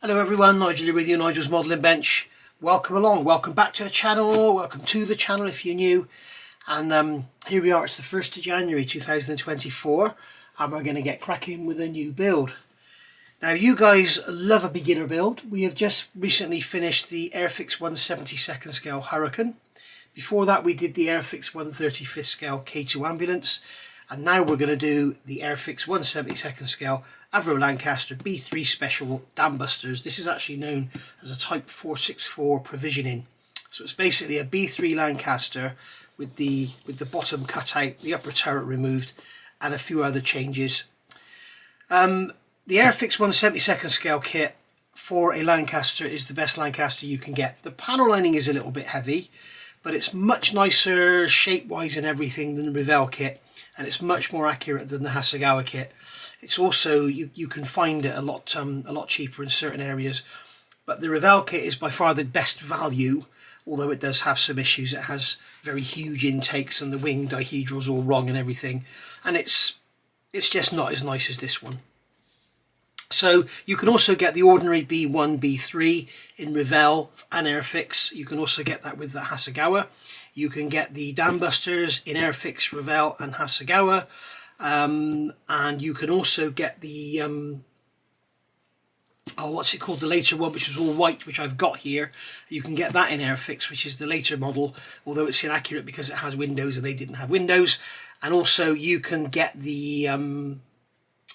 Hello everyone, Nigel here with you, Nigel's Modelling Bench. Welcome along, welcome back to the channel, welcome to the channel if you're new. And here we are, it's the 1st of January 2024 and we're going to get cracking with a new build. Now you guys love a beginner build. We have just recently finished the Airfix 1/72nd scale Hurricane. Before that we did the Airfix 1/35th scale K2 Ambulance. And now we're going to do the Airfix 1/72nd scale Dambuster Lancaster B.III Special Dambusters. This is actually known as a Type 464 provisioning. So it's basically a B.III Lancaster with the bottom cut out, the upper turret removed, and a few other changes. The Airfix 1/72nd scale kit for a Lancaster is the best Lancaster you can get. The panel lining is a little bit heavy, but it's much nicer shape-wise and everything than the Revell kit, and it's much more accurate than the Hasegawa kit. It's also, you can find it a lot cheaper in certain areas, but the Revell kit is by far the best value, although it does have some issues. It has very huge intakes and the wing dihedral's all wrong and everything, and it's just not as nice as this one. So you can also get the ordinary B1, B3 in Revell and Airfix. You can also get that with the Hasegawa. You can get the Dambusters in Airfix, Revell and Hasegawa. And you can also get the, what's it called, the later one, which is all white, which I've got here. You can get that in Airfix, which is the later model, although it's inaccurate because it has windows and they didn't have windows. And also you can get the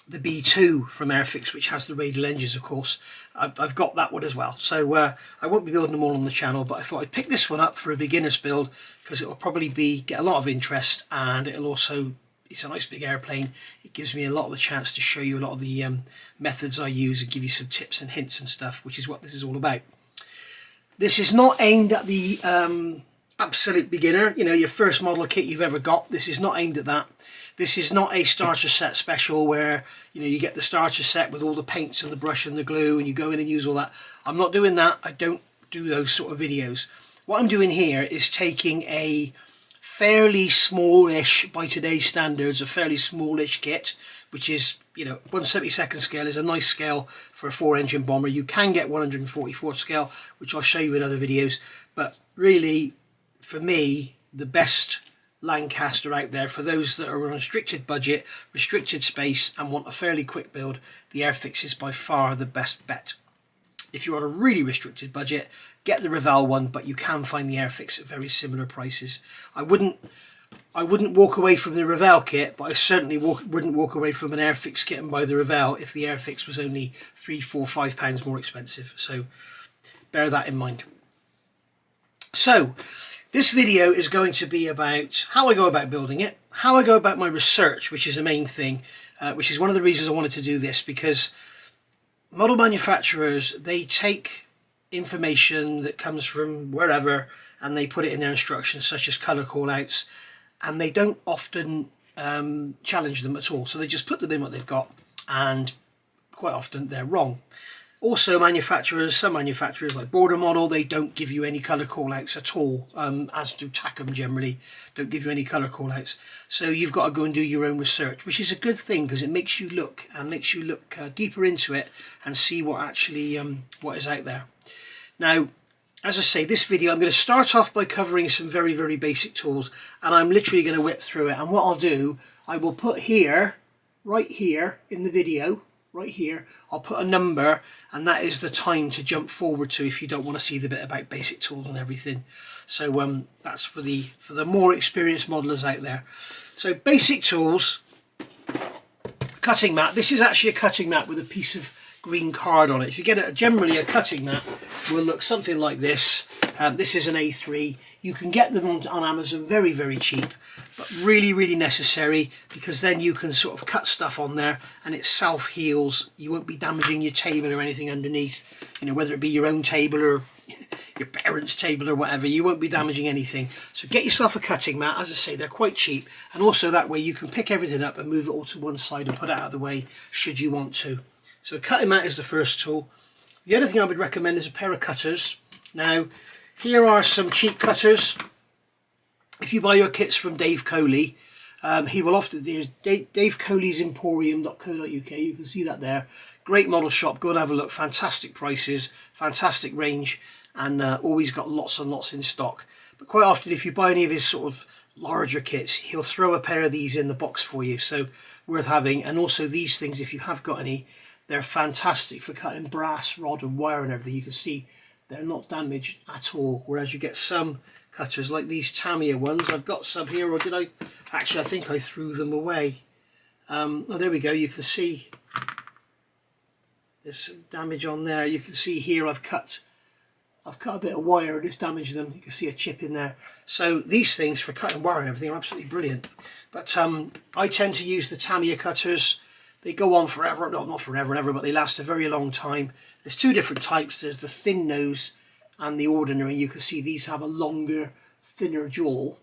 B2 from Airfix, which has the radial engines, of course. I've got that one as well. So I won't be building them all on the channel, but I thought I'd pick this one up for a beginner's build because it will probably get a lot of interest, and it'll also, it's a nice big airplane. It gives me a lot of the chance to show you a lot of the methods I use and give you some tips and hints and stuff, which is what this is all about. This is not aimed at the absolute beginner, you know, your first model kit you've ever got. This is not aimed at that. This is not a starter set special where, you know, you get the starter set with all the paints and the brush and the glue and you go in and use all that. I'm not doing that. I don't do those sort of videos. What I'm doing here is taking a fairly smallish, by today's standards, a fairly smallish kit, which is, you know, 1/72nd scale is a nice scale for a 4-engine bomber. You can get 144th scale, which I'll show you in other videos, but really, for me, the best Lancaster out there for those that are on a restricted budget, restricted space, and want a fairly quick build, the Airfix is by far the best bet. If you're on a really restricted budget, get the Revell one, but you can find the Airfix at very similar prices. I wouldn't walk away from the Revell kit, but I certainly wouldn't walk away from an Airfix kit and buy the Revell if the Airfix was only £3, £4, £5 more expensive. So bear that in mind. So this video is going to be about how I go about building it, how I go about my research, which is a main thing, which is one of the reasons I wanted to do this, because model manufacturers, they take information that comes from wherever and they put it in their instructions, such as colour callouts, and they don't often challenge them at all. So they just put them in what they've got, and quite often they're wrong. Also, some manufacturers like Border Model, they don't give you any colour callouts at all, as do Takom generally, don't give you any colour callouts. So you've got to go and do your own research, which is a good thing because it makes you look deeper into it and see what actually what is out there. Now, as I say, this video I'm going to start off by covering some very, very basic tools, and I'm literally going to whip through it. And what I'll do, I will put here, right here in the video, right here, I'll put a number, and that is the time to jump forward to if you don't want to see the bit about basic tools and everything. So that's for the more experienced modelers out there. So basic tools, cutting mat. This is actually a cutting mat with a piece of green card on it. If you get generally a cutting mat will look something like this. This is an A3. You can get them on Amazon very, very cheap, but really, really necessary, because then you can sort of cut stuff on there and it self-heals. You won't be damaging your table or anything underneath, you know, whether it be your own table or your parents' table or whatever. You won't be damaging anything. So get yourself a cutting mat. As I say, they're quite cheap, and also that way you can pick everything up and move it all to one side and put it out of the way should you want to. So a cutting mat is the first tool. The other thing I would recommend is a pair of cutters. Now, here are some cheap cutters. If you buy your kits from Dave Coley, he will often, Dave Coley's Emporium.co.uk, you can see that there. Great model shop, go and have a look. Fantastic prices, fantastic range, and always got lots and lots in stock. But quite often if you buy any of his sort of larger kits, he'll throw a pair of these in the box for you, so worth having. And also these things, if you have got any, they're fantastic for cutting brass, rod and wire and everything. You can see they're not damaged at all, whereas you get some cutters like these Tamiya ones. I've got some here, or did I? Actually, I think I threw them away. Oh, there we go. You can see there's some damage on there. You can see here I've cut a bit of wire and it's damaged them. You can see a chip in there. So these things for cutting wire and everything are absolutely brilliant. But I tend to use the Tamiya cutters. They go on forever, not forever and ever, but they last a very long time. There's two different types. There's the thin nose and the ordinary. You can see these have a longer, thinner jaw.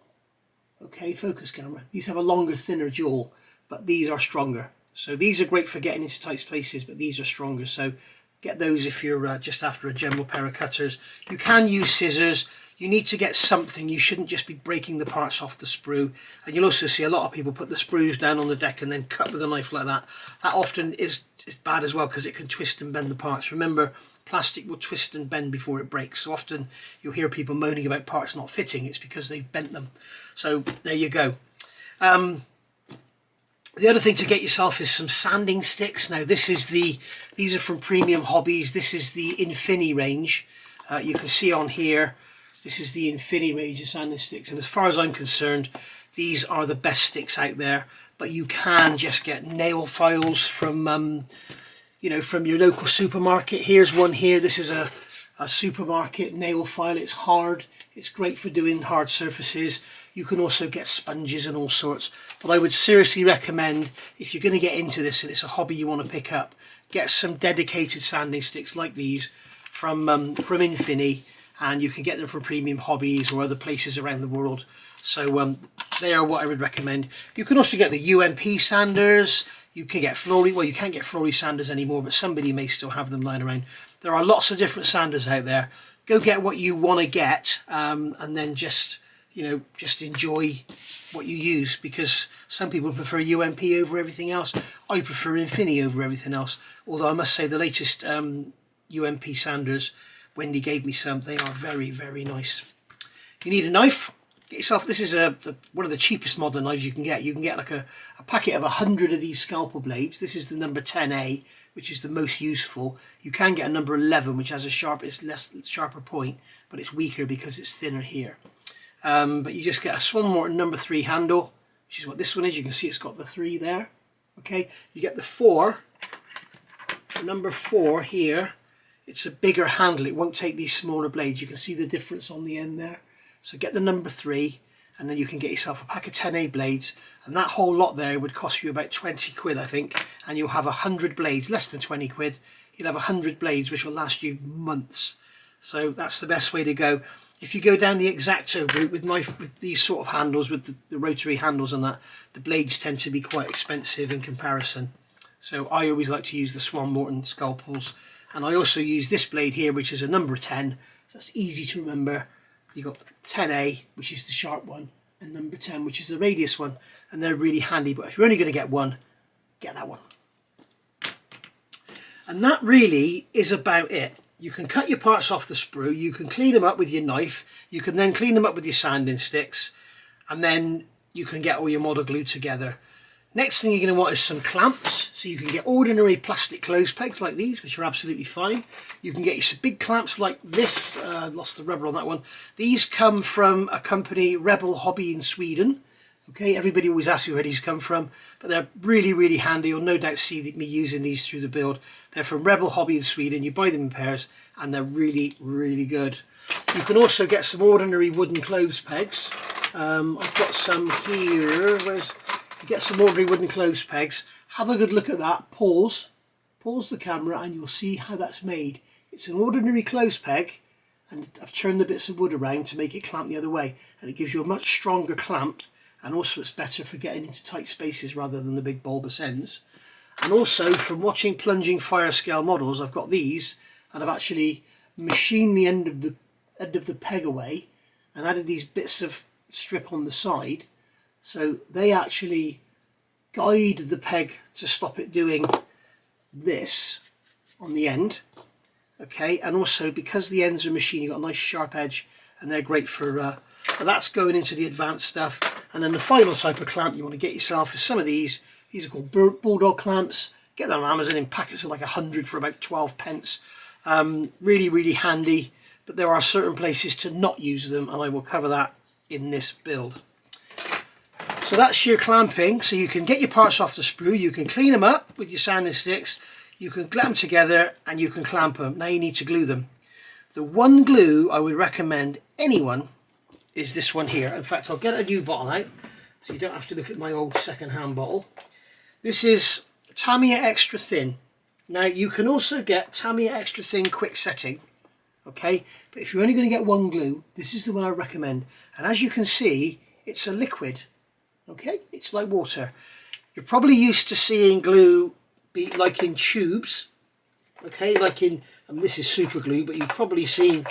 Okay, focus camera. These have a longer, thinner jaw, but these are stronger. So these are great for getting into tight places, but these are stronger. So get those if you're just after a general pair of cutters. You can use scissors. You need to get something. You shouldn't just be breaking the parts off the sprue. And you'll also see a lot of people put the sprues down on the deck and then cut with a knife like that. That often is bad as well, because it can twist and bend the parts. Remember, plastic will twist and bend before it breaks. So often you'll hear people moaning about parts not fitting. It's because they've bent them. So there you go. The other thing to get yourself is some sanding sticks. Now these are from Premium Hobbies. This is the Infini range. You can see on here, this is the Infini range of sanding sticks. And as far as I'm concerned, these are the best sticks out there. But you can just get nail files from, you know, from your local supermarket. Here's one here. This is a supermarket nail file. It's hard. It's great for doing hard surfaces. You can also get sponges and all sorts. But I would seriously recommend, if you're going to get into this and it's a hobby you want to pick up, get some dedicated sanding sticks like these from Infini, and you can get them from Premium Hobbies or other places around the world. So they are what I would recommend. You can also get the UMP sanders. You can get Flory. Well, you can't get Flory sanders anymore, but somebody may still have them lying around. There are lots of different sanders out there. Go get what you want to get, and then just, you know, just enjoy what you use, because some people prefer UMP over everything else. I prefer Infini over everything else. Although I must say the latest UMP sanders, Wendy gave me some. They are very, very nice. You need a knife. Get yourself, this is one of the cheapest modern knives you can get. You can get like a packet of 100 of these scalpel blades. This is the number 10A, which is the most useful. You can get a number 11, which has a sharper point, but it's weaker because it's thinner here. But you just get a Swan number 3 handle, which is what this one is. You can see it's got the 3 there. Okay, you get the 4, the number 4 here. It's a bigger handle. It won't take these smaller blades. You can see the difference on the end there. So get the number 3, and then you can get yourself a pack of 10A blades, and that whole lot there would cost you about 20 quid, I think, and you'll have 100 blades, less than 20 quid. You'll have 100 blades, which will last you months. So that's the best way to go. If you go down the Ejector route with these sort of handles, with the rotary handles and that, the blades tend to be quite expensive in comparison. So I always like to use the Swan Morton scalpels, and I also use this blade here, which is a number 10, so that's easy to remember. You've got 10A, which is the sharp one, and number 10, which is the radius one, and they're really handy. But if you're only going to get one, get that one. And that really is about it. You can cut your parts off the sprue, you can clean them up with your knife, you can then clean them up with your sanding sticks, and then you can get all your model glued together. Next thing you're going to want is some clamps. So you can get ordinary plastic clothes pegs like these, which are absolutely fine. You can get you some big clamps like this. Lost the rubber on that one. These come from a company, Rebel Hobby in Sweden. Okay, everybody always asks me where these come from, but they're really, really handy. You'll no doubt see me using these through the build. They're from Rebel Hobby in Sweden. You buy them in pairs, and they're really, really good. You can also get some ordinary wooden clothes pegs. I've got some here. You get some ordinary wooden clothes pegs. Have a good look at that. Pause the camera, and you'll see how that's made. It's an ordinary clothes peg, and I've turned the bits of wood around to make it clamp the other way, and it gives you a much stronger clamp, and also it's better for getting into tight spaces rather than the big bulbous ends. And also, from watching plunging fire scale models, I've got these, and I've actually machined the end of the peg away and added these bits of strip on the side, so they actually guide the peg to stop it doing this, on the end. Okay, and also because the ends are machined, you've got a nice sharp edge, and they're great for but that's going into the advanced stuff. And then the final type of clamp you want to get yourself is some of these. These are called Bulldog clamps. Get them on Amazon in packets of like 100 for about 12 pence. Really, really handy, but there are certain places to not use them, and I will cover that in this build. So that's your clamping. So you can get your parts off the sprue, you can clean them up with your sanding sticks, you can glue them together, and you can clamp them. Now you need to glue them. The one glue I would recommend anyone is this one here. In fact, I'll get a new bottle out so you don't have to look at my old second-hand bottle. This is Tamiya Extra Thin. Now you can also get Tamiya Extra Thin Quick Setting, okay, but if you're only going to get one glue, this is the one I recommend. And as you can see, it's a liquid, okay, it's like water. You're probably used to seeing glue be like in tubes, okay, like in, and this is super glue, but you've probably seen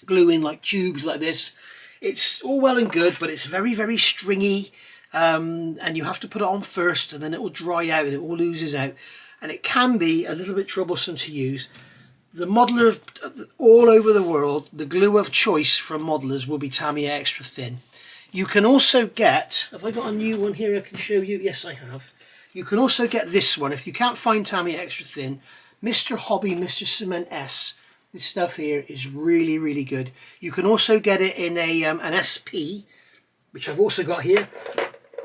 glue in like tubes like this. It's all well and good, but it's very, very stringy, and you have to put it on first, and then it will dry out and it all oozes out, and it can be a little bit troublesome to use. The modeler all over the world, the glue of choice from modelers will be Tamiya Extra Thin. You can also get, have I got a new one here I can show you? Yes, I have. You can also get this one. If you can't find Tamiya Extra Thin, Mr. Hobby, Mr. Cement S. This stuff here is really, really good. You can also get it in a an SP, which I've also got here.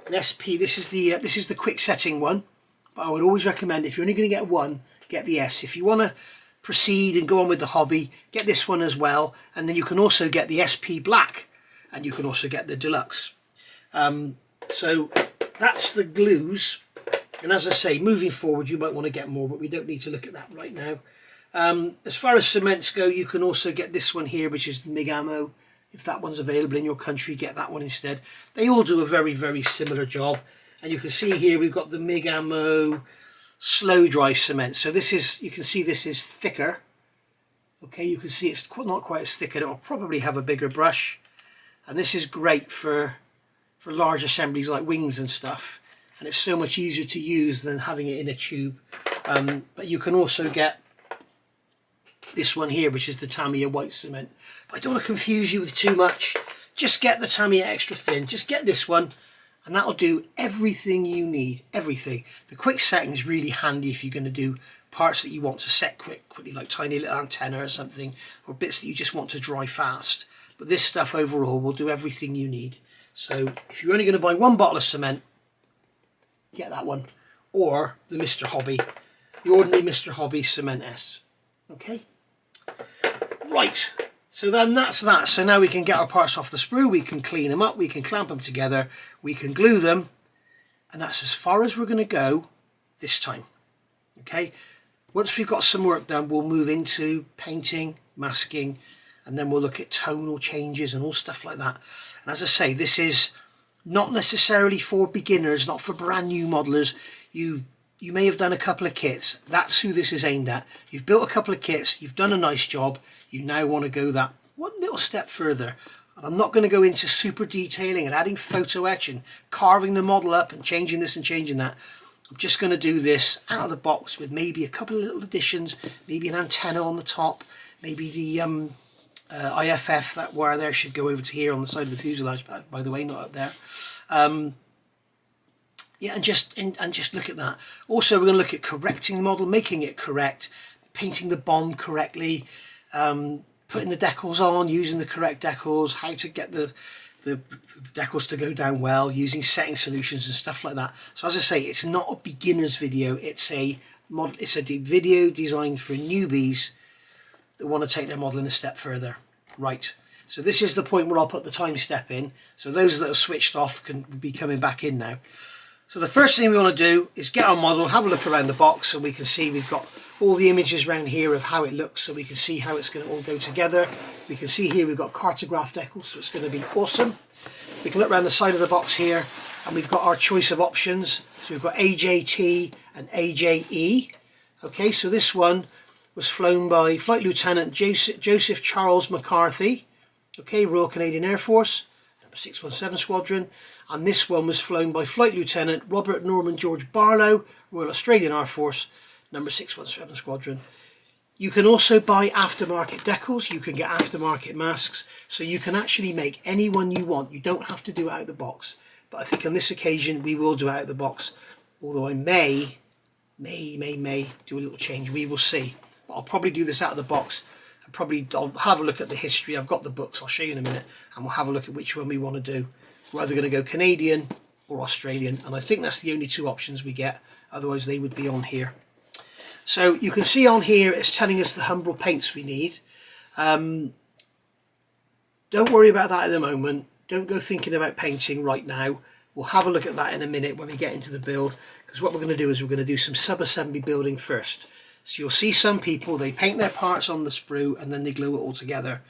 An SP. This is the quick setting one. But I would always recommend, if you're only going to get one, get the S. If you want to proceed and go on with the hobby, get this one as well. And then you can also get the SP Black, and you can also get the Deluxe. So that's the glues. And as I say, moving forward, you might want to get more, but we don't need to look at that right now. As far as cements go, you can also get this one here, which is the MIG Ammo. If that one's available in your country, get that one instead. They all do a very, very similar job. And you can see here we've got the MIG Ammo slow dry cement. So this is, you can see this is thicker. Okay, you can see it's not quite as thick, and it'll probably have a bigger brush. And this is great for large assemblies like wings and stuff. And it's so much easier to use than having it in a tube. But you can also get this one here, which is the Tamiya white cement. But I don't want to confuse you with too much. Just get the Tamiya Extra Thin. Just get this one, and that'll do everything you need. Everything. The quick setting is really handy if you're going to do parts that you want to set quickly, like tiny little antenna or something, or bits that you just want to dry fast. But this stuff overall will do everything you need. So if you're only going to buy one bottle of cement, get that one, or the Mr. Hobby, the ordinary Mr. Hobby Cement S. Okay, right, so then that's that. So now we can get our parts off the sprue, we can clean them up, we can clamp them together, we can glue them, and that's as far as we're going to go this time. Okay, once we've got some work done, we'll move into painting, masking, and then we'll look at tonal changes and all stuff like that. And as I say, this is not necessarily for beginners, not for brand new modelers. You may have done a couple of kits. That's who this is aimed at. You've built a couple of kits, you've done a nice job, you now want to go that one little step further. And I'm not going to go into super detailing and adding photo etch and carving the model up and changing this and changing that. I'm just going to do this out of the box with maybe a couple of little additions, maybe an antenna on the top, maybe the IFF, that wire there should go over to here on the side of the fuselage, by the way, not up there. Yeah, and just look at that. Also, we're going to look at correcting the model, making it correct, painting the bomb correctly, putting the decals on, using the correct decals, how to get the decals to go down well, using setting solutions and stuff like that. So as I say, it's not a beginner's video. It's a video designed for newbies that want to take their modelling a step further. Right. So this is the point where I'll put the time step in. So those that have switched off can be coming back in now. So the first thing we want to do is get our model, have a look around the box, and we can see we've got all the images around here of how it looks, so we can see how it's going to all go together. We can see here we've got cartograph decals, so it's going to be awesome. We can look around the side of the box here, and we've got our choice of options. So we've got AJT and AJE. Okay, so this one was flown by Flight Lieutenant Joseph Charles McCarthy, okay, Royal Canadian Air Force, number 617 Squadron. And this one was flown by Flight Lieutenant Robert Norman George Barlow, Royal Australian Air Force, number 617 Squadron. You can also buy aftermarket decals, you can get aftermarket masks, so you can actually make any one you want. You don't have to do it out of the box, but I think on this occasion we will do it out of the box, although I may do a little change. We will see, but I'll probably do this out of the box. I'll have a look at the history. I've got the books, I'll show you in a minute, and we'll have a look at which one we want to do. We're either going to go Canadian or Australian, and I think that's the only two options we get, otherwise they would be on here. So you can see on here it's telling us the Humbrol paints we need. Don't worry about that at the moment. Don't go thinking about painting right now. We'll have a look at that in a minute when we get into the build, because what we're going to do is we're going to do some sub-assembly building first. So you'll see some people, they paint their parts on the sprue and then they glue it all together.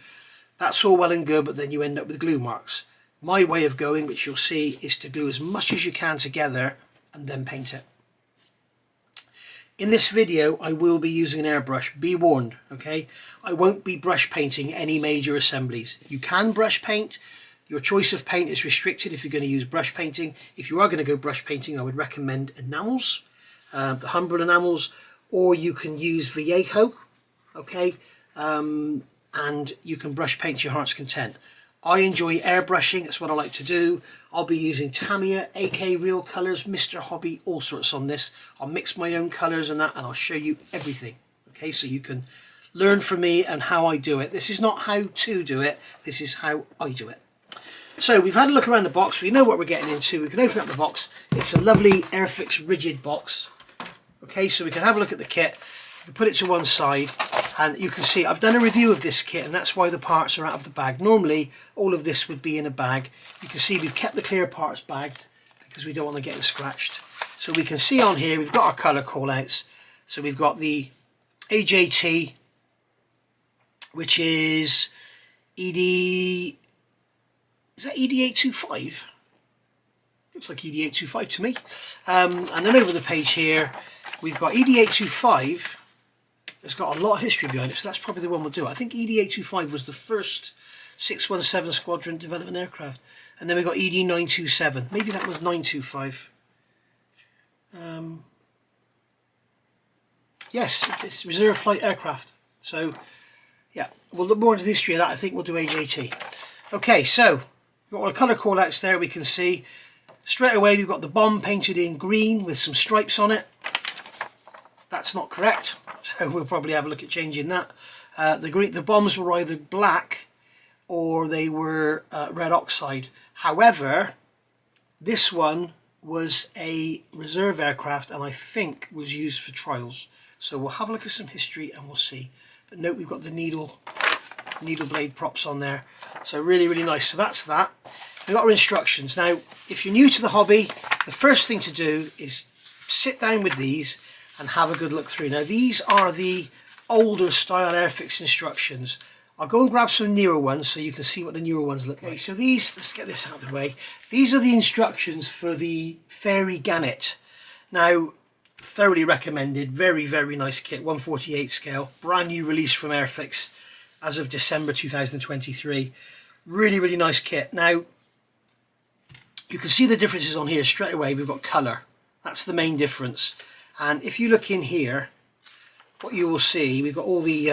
That's all well and good, but then you end up with glue marks. My way of going, which you'll see, is to glue as much as you can together and then paint it. In this video I will be using an airbrush, be warned, okay? I won't be brush painting any major assemblies. You can brush paint, your choice of paint is restricted if you're going to use brush painting. If you are going to go brush painting, I would recommend enamels, the Humbrol enamels, or you can use Vallejo, okay? And you can brush paint to your heart's content. I enjoy airbrushing, that's what I like to do. I'll be using Tamiya, AK Real Colours, Mr. Hobby, all sorts on this. I'll mix my own colours and that, and I'll show you everything. Okay, so you can learn from me and how I do it. This is not how to do it, this is how I do it. So we've had a look around the box, we know what we're getting into. We can open up the box. It's a lovely Airfix rigid box. Okay, so we can have a look at the kit. You put it to one side and you can see I've done a review of this kit, and that's why the parts are out of the bag. Normally all of this would be in a bag. You can see we've kept the clear parts bagged because we don't want to get them scratched. So we can see on here we've got our colour call outs. So we've got the AJT, which is is that ED825? Looks like ED825 to me. And then over the page here we've got ED825. It's got a lot of history behind it, so that's probably the one we'll do. I think ED825 was the first 617 Squadron development aircraft. And then we got ED927. Maybe that was 925. Yes, it's reserve flight aircraft. So, yeah, we'll look more into the history of that. I think we'll do AJT. Okay, so we've got all the colour call-outs there. We can see straight away we've got the bomb painted in green with some stripes on it. That's not correct, so we'll probably have a look at changing that. The bombs were either black or they were red oxide. However, this one was a reserve aircraft and I think was used for trials. So we'll have a look at some history and we'll see. But note we've got the needle blade props on there. So really, really nice. So that's that. We've got our instructions. Now, if you're new to the hobby, the first thing to do is sit down with these and have a good look through. Now these are the older style Airfix instructions. I'll go and grab some newer ones so you can see what the newer ones look like. So these, let's get this out of the way. These are the instructions for the Fairy Gannet. Now, thoroughly recommended, very, very nice kit, 1/48 scale, brand new release from Airfix as of December 2023. Really, really nice kit. Now, you can see the differences on here straight away. We've got colour. That's the main difference. And if you look in here, what you will see, we've got all the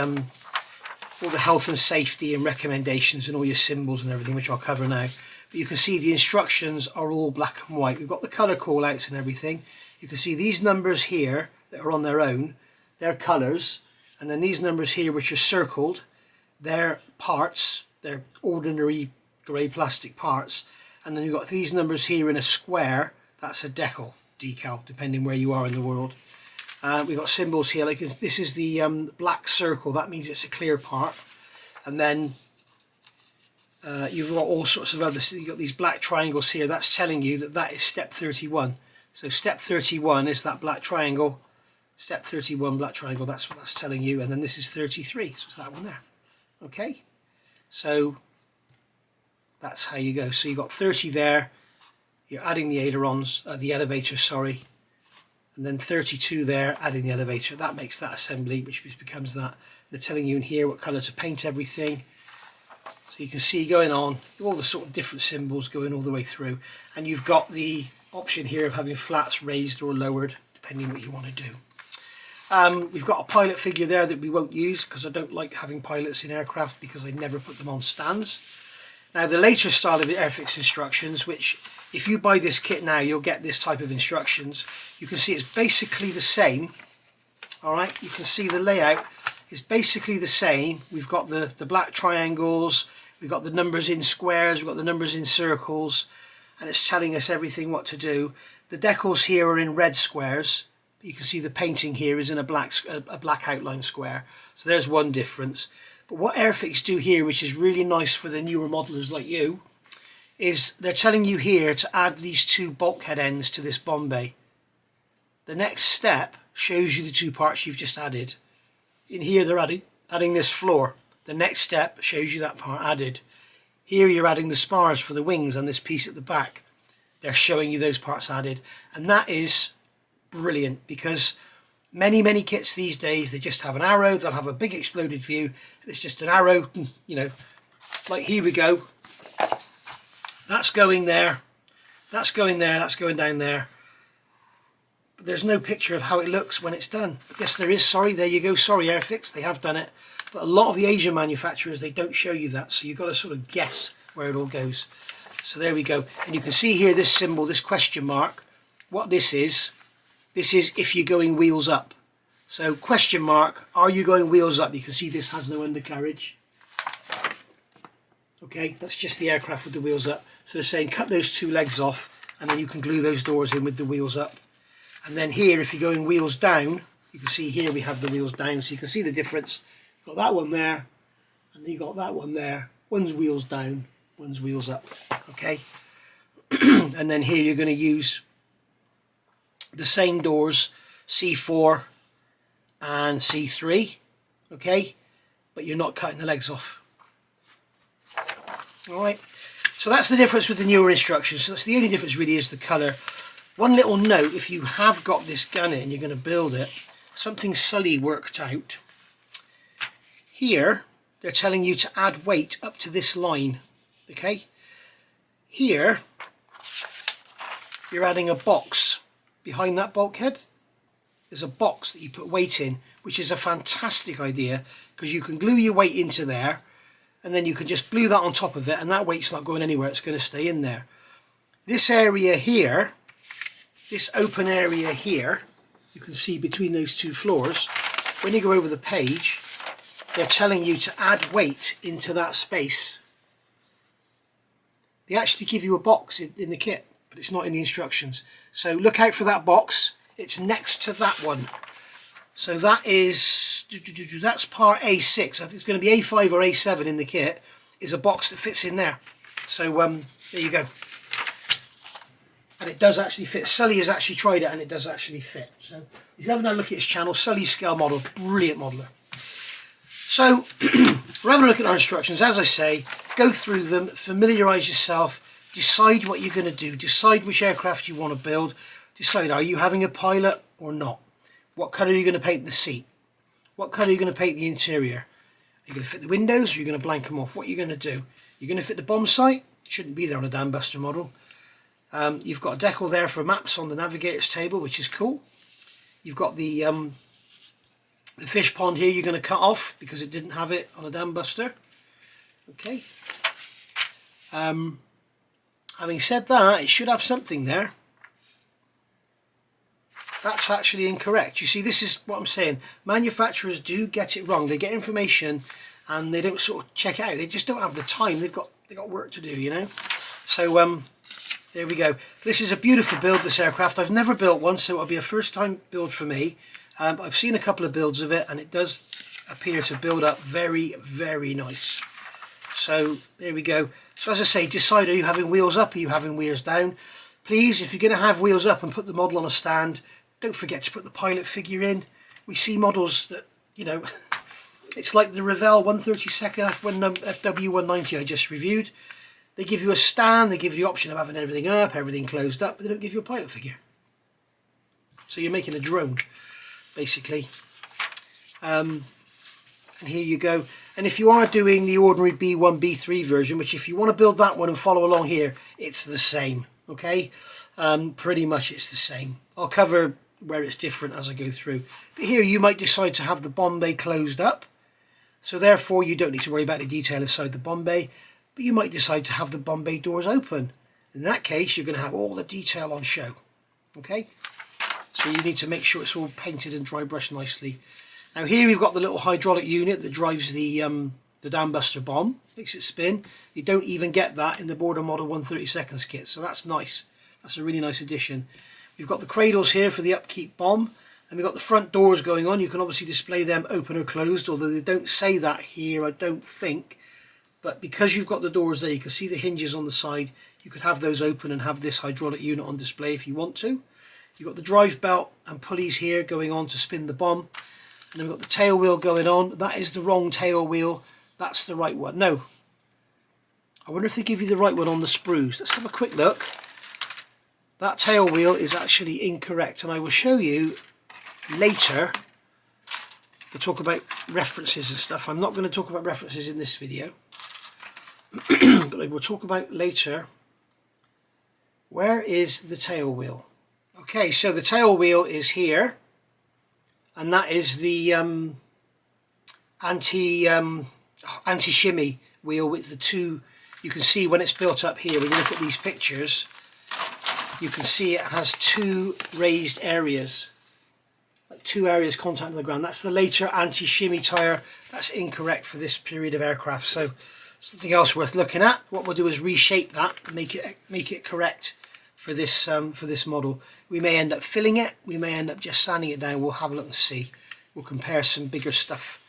health and safety and recommendations and all your symbols and everything, which I'll cover now. But you can see the instructions are all black and white. We've got the colour call outs and everything. You can see these numbers here that are on their own, they're colours. And then these numbers here, which are circled, they're parts. They're ordinary grey plastic parts. And then you've got these numbers here in a square, that's a decal. Depending where you are in the world. We've got symbols here, like this is the black circle, that means it's a clear part. And then you've got all sorts of other, you've got these black triangles here, that's telling you that that is step 31. So step 31 is that black triangle, step 31 black triangle, that's what that's telling you. And then this is 33, so it's that one there. Okay, so that's how you go. So you've got 30 there. You're adding the ailerons, the elevator, sorry, and then 32 there, adding the elevator. That makes that assembly, which becomes that. They're telling you in here what colour to paint everything. So you can see going on, all the sort of different symbols going all the way through. And you've got the option here of having flats raised or lowered, depending what you want to do. We've got a pilot figure there that we won't use because I don't like having pilots in aircraft because I never put them on stands. Now the later style of Airfix instructions, which if you buy this kit now you'll get this type of instructions. You can see it's basically the same. Alright, you can see the layout is basically the same. We've got the black triangles, we've got the numbers in squares, we've got the numbers in circles, and it's telling us everything what to do. The decals here are in red squares. You can see the painting here is in a black outline square. So there's one difference. But what Airfix do here, which is really nice for the newer modelers like you, is they're telling you here to add these two bulkhead ends to this bomb bay. The next step shows you the two parts you've just added. In here they're adding this floor. The next step shows you that part added. Here you're adding the spars for the wings and this piece at the back. They're showing you those parts added. And that is brilliant because many kits these days, they just have an arrow, they'll have a big exploded view, and it's just an arrow, you know, like here we go. That's going there, that's going there, that's going down there. But there's no picture of how it looks when it's done. Yes, there is, sorry, there you go, sorry Airfix, they have done it. But a lot of the Asian manufacturers, they don't show you that, so you've got to sort of guess where it all goes. So there we go. And you can see here this symbol, this question mark, what this is if you're going wheels up. So question mark, are you going wheels up? You can see this has no undercarriage. Okay, that's just the aircraft with the wheels up. So they're saying cut those two legs off and then you can glue those doors in with the wheels up. And then here, if you're going wheels down, you can see here we have the wheels down, so you can see the difference. You've got that one there, and then you've got that one there. One's wheels down, one's wheels up. Okay, and then here you're going to use the same doors, C4 and C3, okay, but you're not cutting the legs off. Alright, so that's the difference with the newer instructions. So that's the only difference really is the colour. One little note, if you have got this gun in and you're going to build it, something Sully worked out. Here, they're telling you to add weight up to this line, okay? Here, you're adding a box. Behind that bulkhead, there's a box that you put weight in, which is a fantastic idea because you can glue your weight into there and then you can just glue that on top of it and that weight's not going anywhere, it's going to stay in there. This area here, this open area here, you can see between those two floors, when you go over the page, they're telling you to add weight into that space. They actually give you a box in the kit, but it's not in the instructions. So look out for that box. It's next to that one. So that is, that's part A6. I think it's going to be A5 or A7 in the kit, is a box that fits in there. So there you go. And it does actually fit. Sully has actually tried it and it does actually fit. So if you haven't had a look at his channel, Sully Scale Model, brilliant modeler. So we're having a look at our instructions. As I say, go through them, familiarise yourself, decide what you're going to do, decide which aircraft you want to build, decide are you having a pilot or not, what colour are you going to paint the seat, what colour are you going to paint the interior, are you going to fit the windows or are you going to blank them off, what are you going to do, you're going to fit the bomb sight, shouldn't be there on a Dambuster model. You've got a decal there for maps on the navigator's table, which is cool. You've got the fish pond here you're going to cut off because it didn't have it on a Dambuster. Okay. Having said that, it should have something there. That's actually incorrect. You see, this is what I'm saying. Manufacturers do get it wrong. They get information and they don't sort of check it out. They just don't have the time. They've got work to do, you know. So there we go. This is a beautiful build, this aircraft. I've never built one, so it'll be a first time build for me. I've seen a couple of builds of it and it does appear to build up very, very nice. So there we go. So as I say, decide, are you having wheels up, are you having wheels down? Please, if you're going to have wheels up and put the model on a stand, don't forget to put the pilot figure in. We see models that, you know, it's like the Revell 132nd FW190 I just reviewed. They give you a stand, they give you the option of having everything up, everything closed up, but they don't give you a pilot figure. So you're making a drone, basically. And here you go. And if you are doing the ordinary B1, B3 version, which if you want to build that one and follow along here, it's the same, okay? Pretty much it's the same. I'll cover where it's different as I go through. But here you might decide to have the bomb bay closed up, so therefore you don't need to worry about the detail inside the bomb bay, but you might decide to have the bomb bay doors open. In that case, you're going to have all the detail on show. Okay, so you need to make sure it's all painted and dry brushed nicely. Now here we've got the little hydraulic unit that drives the Dambuster bomb, makes it spin. You don't even get that in the Border Model 1/32 kit, so that's nice. That's a really nice addition. We've got the cradles here for the upkeep bomb, and we've got the front doors going on. You can obviously display them open or closed, although they don't say that here, I don't think. But because you've got the doors there, you can see the hinges on the side. You could have those open and have this hydraulic unit on display if you want to. You've got the drive belt and pulleys here going on to spin the bomb. And then we've got the tail wheel going on. That is the wrong tail wheel. That's the right one. No. I wonder if they give you the right one on the sprues. Let's have a quick look. That tail wheel is actually incorrect, and I will show you later. We'll talk about references and stuff. I'm not going to talk about references in this video, but I will talk about later. Where is the tail wheel? Okay, so the tail wheel is here, and that is the anti-shimmy wheel with the two. You can see when it's built up here, when you look at these pictures, you can see it has two raised areas, like two areas contacting the ground. That's the later anti-shimmy tyre. That's incorrect for this period of aircraft, so something else worth looking at. What we'll do is reshape that and make it correct for this model. We may end up filling it, we may end up just sanding it down. We'll have a look and see. We'll compare some bigger stuff.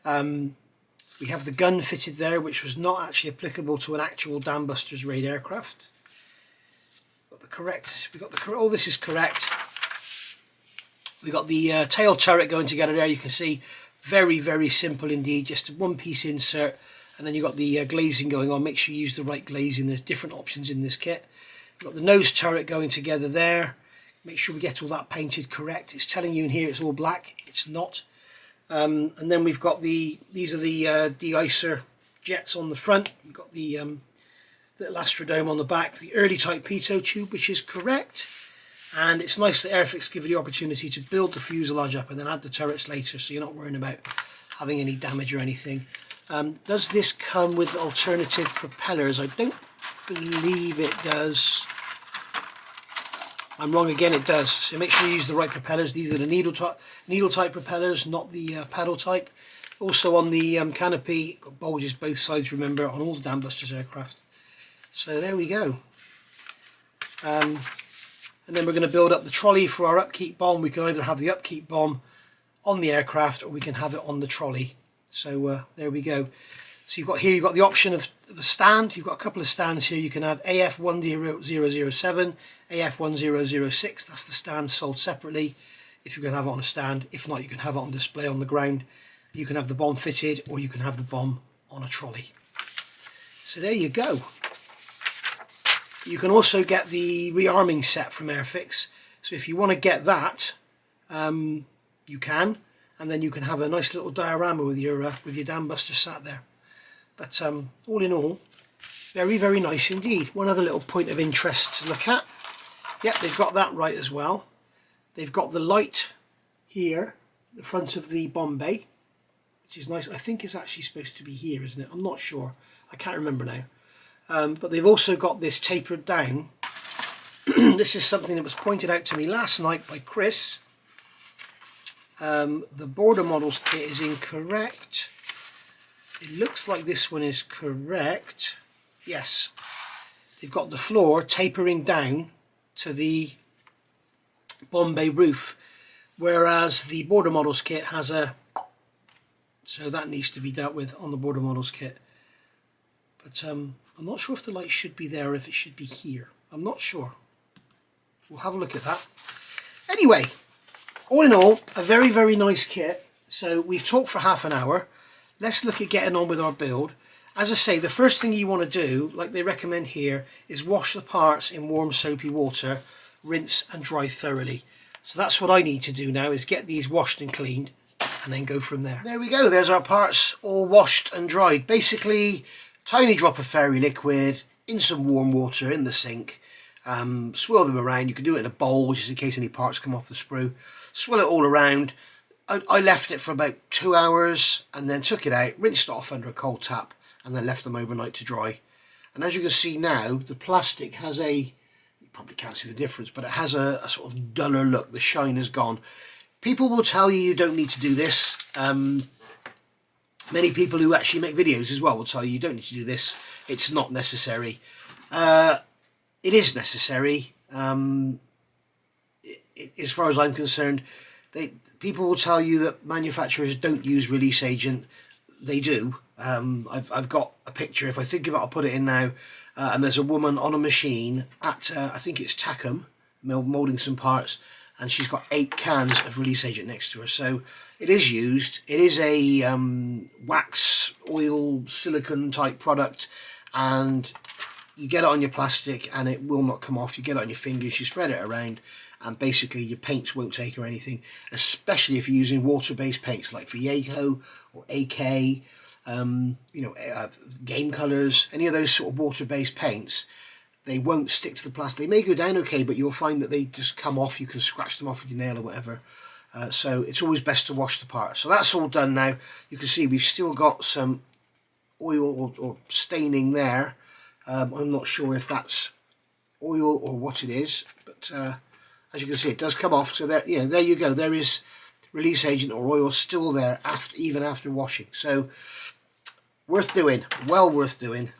We have the gun fitted there, which was not actually applicable to an actual Dambuster's raid aircraft. All this is correct. We got the tail turret going together there. You can see very, very simple indeed, just a one piece insert, and then you've got the glazing going on. Make sure you use the right glazing. There's different options in this kit. We've got the nose turret going together there. Make sure we get all that painted correct. It's telling you in here it's all black. It's not. And then we've got these are the de-icer jets on the front. We've got the little astrodome on the back, the early type pitot tube, which is correct. And it's nice that Airfix give you the opportunity to build the fuselage up and then add the turrets later, so you're not worrying about having any damage or anything. Does this come with alternative propellers? I don't believe it does. I'm wrong again, it does. So make sure you use the right propellers. These are the needle type propellers, not the paddle type. Also on the canopy, got bulges both sides, remember, on all the Dambusters aircraft. So there we go. And then we're going to build up the trolley for our upkeep bomb. We can either have the upkeep bomb on the aircraft or we can have it on the trolley. So there we go. So you've got the option of the stand. You've got a couple of stands here. You can have AF10007, AF1006. That's the stand sold separately if you're going to have it on a stand. If not, you can have it on display on the ground. You can have the bomb fitted or you can have the bomb on a trolley. So there you go. You can also get the rearming set from Airfix. So if you want to get that, you can, and then you can have a nice little diorama with your Dambuster sat there. But all in all, very, very nice indeed. One other little point of interest to look at. Yep, they've got that right as well. They've got the light here at the front of the bomb bay, which is nice. I think it's actually supposed to be here, isn't it? I'm not sure. I can't remember now. But they've also got this tapered down. This is something that was pointed out to me last night by Chris. The Border Models kit is incorrect. It looks like this one is correct. Yes. They've got the floor tapering down to the bomb bay roof, whereas the Border Models kit has a... So that needs to be dealt with on the Border Models kit. But I'm not sure if the light should be there or if it should be here. I'm not sure. We'll have a look at that. Anyway, all in all, a very, very nice kit. So we've talked for half an hour. Let's look at getting on with our build. As I say, the first thing you want to do, like they recommend here, is wash the parts in warm soapy water, rinse and dry thoroughly. So that's what I need to do now, is get these washed and cleaned and then go from there. There we go, there's our parts all washed and dried. Basically, tiny drop of fairy liquid in some warm water in the sink. swirl them around. You can do it in a bowl just in case any parts come off the sprue. Swirl it all around. I left it for about 2 hours and then took it out, rinsed it off under a cold tap, and then left them overnight to dry. And as you can see now, the plastic has a, you probably can't see the difference, but it has a sort of duller look. The shine is gone. People will tell you don't need to do this. Many people who actually make videos as well will tell you don't need to do this. It's not necessary. It is necessary. As far as I'm concerned, people will tell you that manufacturers don't use release agent. They do. I've got a picture. If I think of it, I'll put it in now. And there's a woman on a machine at, I think it's Tackham, moulding some parts, and she's got 8 cans of release agent next to her. So it is used. It is a wax, oil, silicone type product, and you get it on your plastic and it will not come off. You get it on your fingers, you spread it around, and basically your paints won't take or anything, especially if you're using water-based paints like Ejector or AK, game colours, any of those sort of water-based paints. They won't stick to the plastic. They may go down okay, but you'll find that they just come off. You can scratch them off with your nail or whatever. So it's always best to wash the part. So that's all done now. You can see we've still got some oil or staining there. I'm not sure if that's oil or what it is, but as you can see, it does come off. So there you go. There is release agent or oil still there even after washing. So worth doing, well worth doing.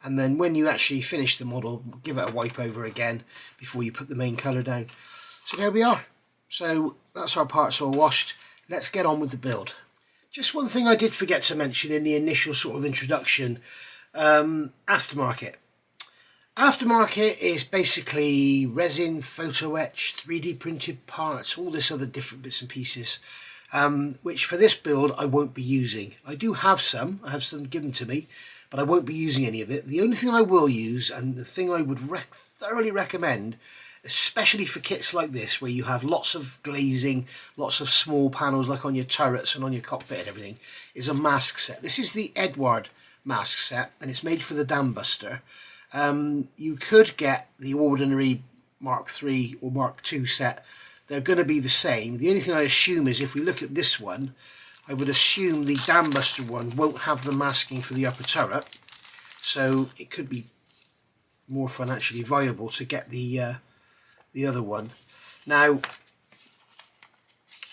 And then when you actually finish the model, give it a wipe over again before you put the main colour down. So there we are. So that's our parts all washed. Let's get on with the build. Just one thing I did forget to mention in the initial sort of introduction, Aftermarket. Aftermarket is basically resin, photo etch, 3D printed parts, all this other different bits and pieces, which for this build I won't be using. I do have some, I have some given to me, but I won't be using any of it. The only thing I will use, and the thing I would thoroughly recommend, especially for kits like this where you have lots of glazing, lots of small panels like on your turrets and on your cockpit and everything, is a mask set. This is the Edward mask set, and it's made for the Dambuster. You could get the ordinary Mark III or Mark II set. They're going to be the same. The only thing I assume is if we look at this one, I would assume the Dambuster one won't have the masking for the upper turret, so it could be more financially viable to get the other one. Now,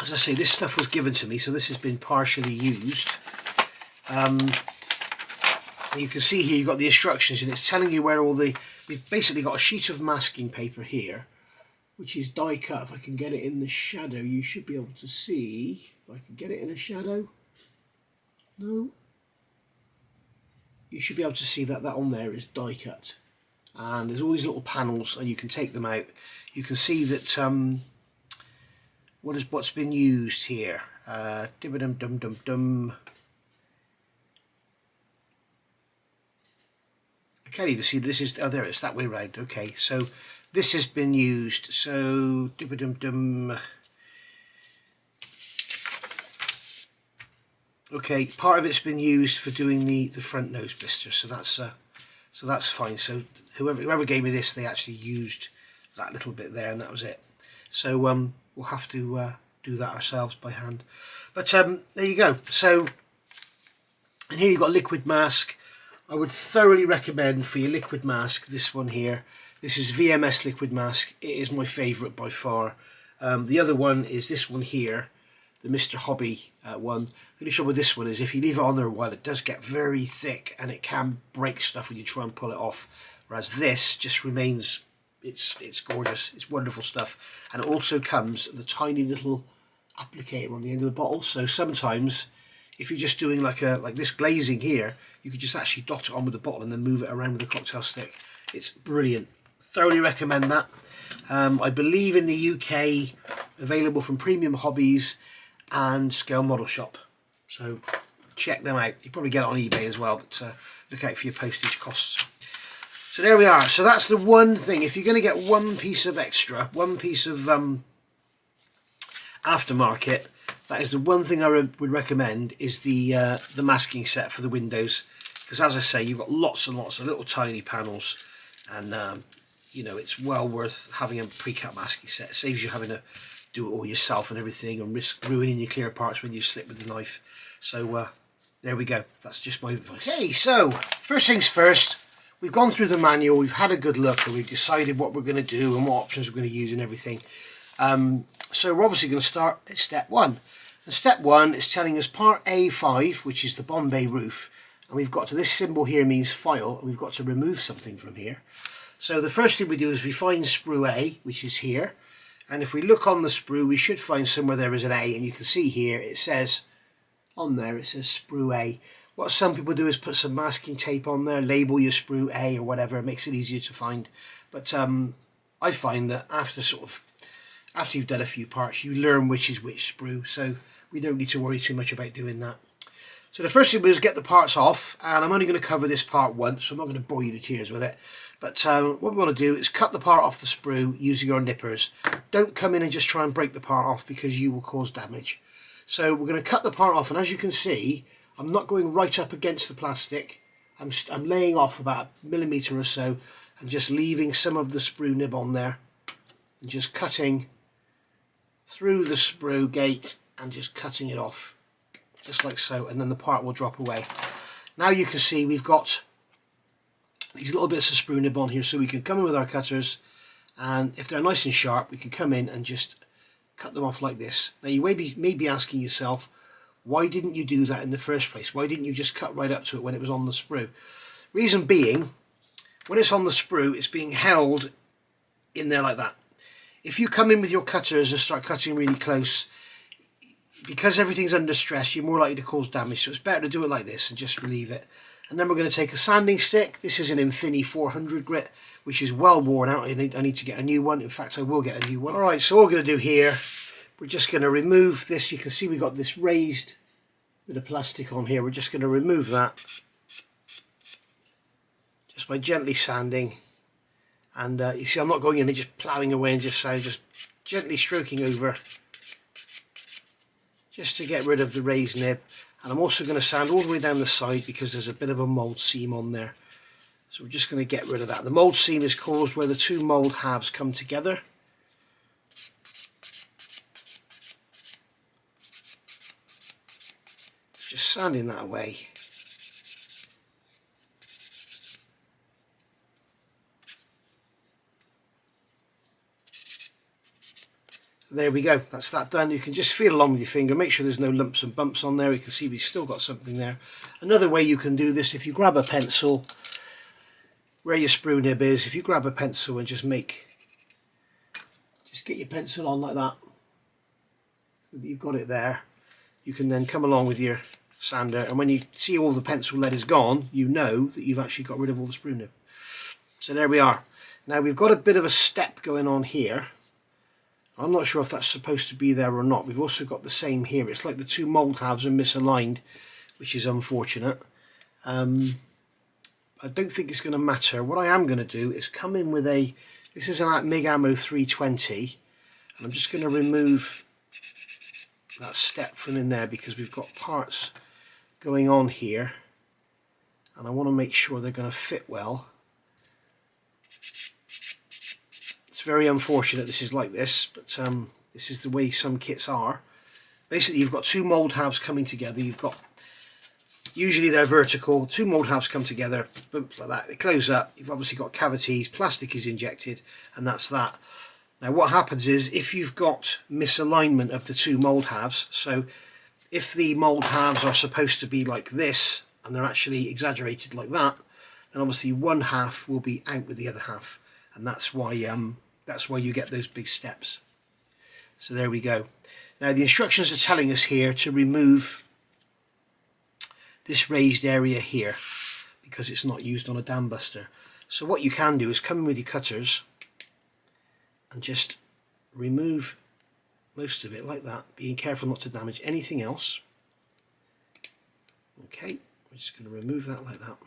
as I say, this stuff was given to me, so this has been partially used. You can see here you've got the instructions, and it's telling you where all the... We've basically got a sheet of masking paper here, which is die cut. If I can get it in the shadow, you should be able to see. If I can get it in a shadow. No. You should be able to see that on there is die cut. And there's all these little panels, and you can take them out. You can see that what's been used here. Dum-dum-dum-dum-dum. I can't even see this is, oh there, it's that way round. Okay, so this has been used. So dum-dum-dum. Okay, part of it's been used for doing the front nose blister, so that's fine. So whoever gave me this, they actually used that little bit there, and that was it. So we'll have to do that ourselves by hand. But there you go. So, and here you've got liquid mask. I would thoroughly recommend for your liquid mask this one here. This is VMS liquid mask. It is my favourite by far. The other one is this one here, the Mr. Hobby one. The only trouble with this one is if you leave it on there a while, it does get very thick and it can break stuff when you try and pull it off. Whereas this just remains, it's gorgeous, it's wonderful stuff. And it also comes with a tiny little applicator on the end of the bottle. So sometimes if you're just doing like this glazing here, you could just actually dot it on with the bottle and then move it around with a cocktail stick. It's brilliant. Thoroughly recommend that. I believe in the UK, available from Premium Hobbies and Scale Model Shop. So check them out. You probably get it on eBay as well, but look out for your postage costs. So there we are. So that's the one thing. If you're going to get one piece of extra, one piece of aftermarket, that is the one thing I would recommend, is the masking set for the windows. Because as I say, you've got lots and lots of little tiny panels, and you know, it's well worth having a pre-cut masking set. It saves you having to do it all yourself and everything, and risk ruining your clear parts when you slip with the knife. So there we go, that's just my advice. Okay, so first things first, we've gone through the manual, we've had a good look, and we've decided what we're going to do and what options we're going to use and everything. So we're obviously going to start at step 1. And step 1 is telling us part A5, which is the Bombay roof, and we've got to, this symbol here means file, and we've got to remove something from here. So the first thing we do is we find sprue A, which is here, and if we look on the sprue, we should find somewhere there is an A, and you can see here it says on there, it says sprue A. What some people do is put some masking tape on there, label your sprue A or whatever, it makes it easier to find. But I find that after you've done a few parts, you learn which is which sprue, so we don't need to worry too much about doing that. So the first thing we do is get the parts off, and I'm only going to cover this part once, so I'm not going to bore you to tears with it. But what we want to do is cut the part off the sprue using your nippers. Don't come in and just try and break the part off, because you will cause damage. So we're going to cut the part off, and as you can see, I'm not going right up against the plastic. I'm laying off about a millimetre or so, and just leaving some of the sprue nib on there, and just cutting through the sprue gate and just cutting it off, just like so, and then the part will drop away. Now you can see we've got these little bits of sprue nib on here, so we can come in with our cutters, and if they're nice and sharp, we can come in and just cut them off like this. Now you may be asking yourself, why didn't you do that in the first place? Why didn't you just cut right up to it when it was on the sprue? Reason being, when it's on the sprue, it's being held in there like that. If you come in with your cutters and start cutting really close, because everything's under stress, you're more likely to cause damage. So it's better to do it like this and just relieve it. And then we're going to take a sanding stick. This is an Infini 400 grit, which is well worn out. I need to get a new one. In fact, I will get a new one. Alright, so what we're going to do here, we're just going to remove this. You can see we've got this raised bit of plastic on here. We're just going to remove that just by gently sanding. And you see I'm not going in and just ploughing away and just gently stroking over, just to get rid of the raised nib. And I'm also going to sand all the way down the side because there's a bit of a mould seam on there. So we're just going to get rid of that. The mould seam is caused where the two mould halves come together. Just sanding that away. There we go, that's that done. You can just feel along with your finger, make sure there's no lumps and bumps on there. You can see we've still got something there. Another way you can do this, if you grab a pencil where your sprue nib is, if you grab a pencil and just get your pencil on like that, so that you've got it there, you can then come along with your sander, and when you see all the pencil lead is gone, you know that you've actually got rid of all the sprue nib. So there we are. Now we've got a bit of a step going on here. I'm not sure if that's supposed to be there or not. We've also got the same here. It's like the two mould halves are misaligned, which is unfortunate. I don't think it's going to matter. What I am going to do is come in with this is an MIG Ammo 320, and I'm just going to remove that step from in there because we've got parts going on here, and I want to make sure they're going to fit well. Very unfortunate this is like this, but this is the way some kits are. Basically you've got two mould halves coming together. You've got, usually they're vertical, two mould halves come together, bumps like that, they close up. You've obviously got cavities, plastic is injected, and that's that. Now what happens is, if you've got misalignment of the two mould halves, so if the mould halves are supposed to be like this and they're actually exaggerated like that, then obviously one half will be out with the other half, and that's why you get those big steps. So there we go. Now the instructions are telling us here to remove this raised area here because it's not used on a Dambuster. So what you can do is come in with your cutters and just remove most of it like that, being careful not to damage anything else. Okay, we're just going to remove that like that.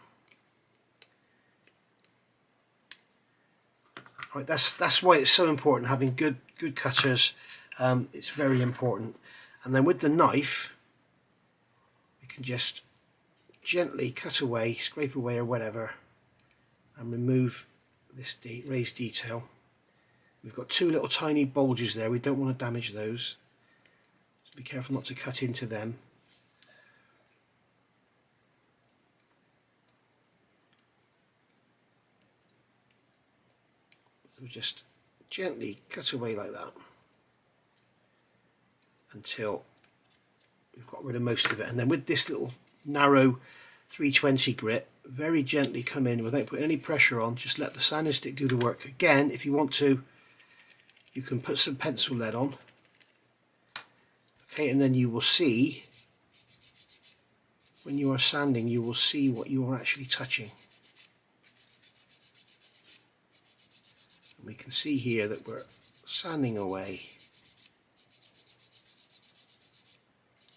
Right, that's why it's so important having good cutters. It's very important. And then with the knife, we can just gently cut away, scrape away or whatever, and remove this raised detail. We've got two little tiny bulges there, we don't want to damage those. So be careful not to cut into them. So we just gently cut away like that until we've got rid of most of it, and then with this little narrow 320 grit, very gently come in without putting any pressure on. Just let the sanding stick do the work. Again, if you want to, you can put some pencil lead on, okay, and then you will see, when you are sanding, you will see what you are actually touching. And we can see here that we're sanding away.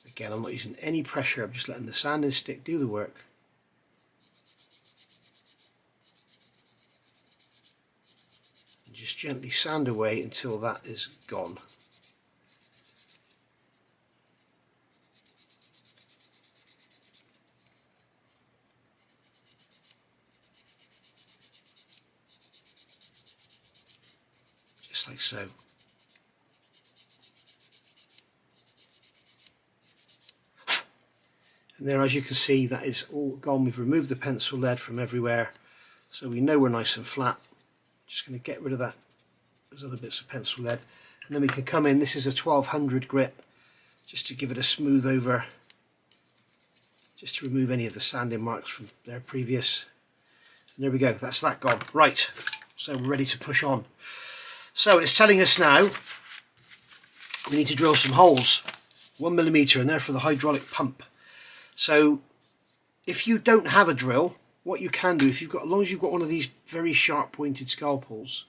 Again, I'm not using any pressure, I'm just letting the sanding stick do the work. And just gently sand away until that is gone. Just like so. And there, as you can see, that is all gone. We've removed the pencil lead from everywhere, so we know we're nice and flat. Just going to get rid of that, those other bits of pencil lead, and then we can come in. This is a 1200 grit, just to give it a smooth over, just to remove any of the sanding marks from their previous. And there we go, that's that gone. Right, so we're ready to push on. So it's telling us now we need to drill some holes, 1mm, and they're for the hydraulic pump. So if you don't have a drill, what you can do, if you've got, as long as you've got one of these very sharp pointed scalpels,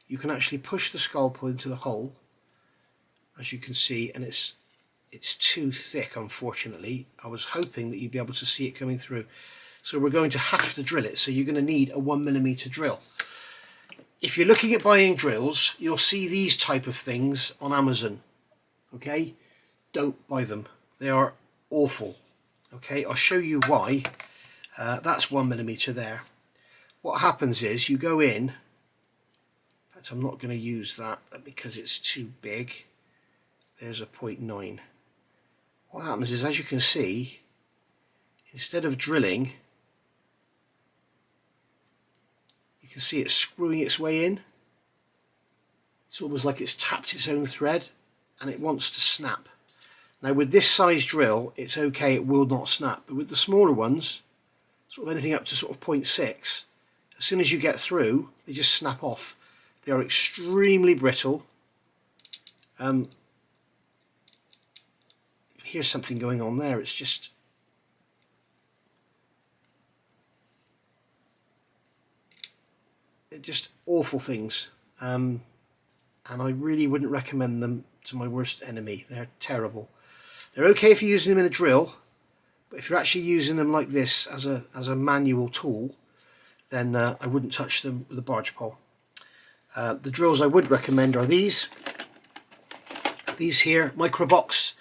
you can actually push the scalpel into the hole, as you can see, and it's too thick, unfortunately. I was hoping that you'd be able to see it coming through. So we're going to have to drill it, so you're going to need a 1mm drill. If you're looking at buying drills, you'll see these type of things on Amazon. Okay, don't buy them, they are awful. Okay, I'll show you why. That's 1mm there. What happens is you go in, but I'm not going to use that because it's too big. There's a 0.9. What happens is, as you can see, instead of drilling, you can see it's screwing its way in. It's almost like it's tapped its own thread and it wants to snap. Now with this size drill, it's okay, it will not snap, but with the smaller ones, sort of anything up to sort of 0.6, as soon as you get through, they just snap off. They are extremely brittle. Here's something going on there, it's just awful things, and I really wouldn't recommend them to my worst enemy. They're terrible. They're okay if you're using them in a drill, but if you're actually using them like this as a manual tool, then I wouldn't touch them with a barge pole. The drills I would recommend are these here, Microbox.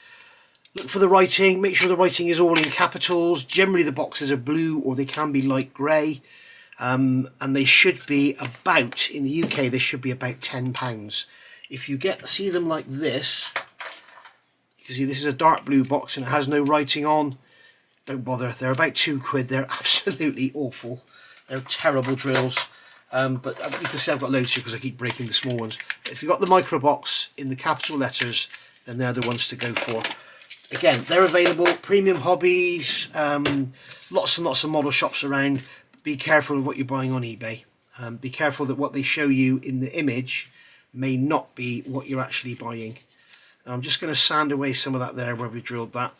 Look for the writing, make sure the writing is all in capitals. Generally the boxes are blue or they can be light grey, and they should be about, in the UK they should be about £10. If you see them like this, you can see this is a dark blue box and it has no writing on, don't bother, they're about £2. They're absolutely awful, they're terrible drills. But you can see I've got loads here because I keep breaking the small ones. But if you've got the Microbox in the capital letters, then they're the ones to go for. Again, they're available, Premium Hobbies, lots and lots of model shops around. Be careful of what you're buying on eBay. Be careful that what they show you in the image may not be what you're actually buying. Now, I'm just going to sand away some of that there where we drilled that.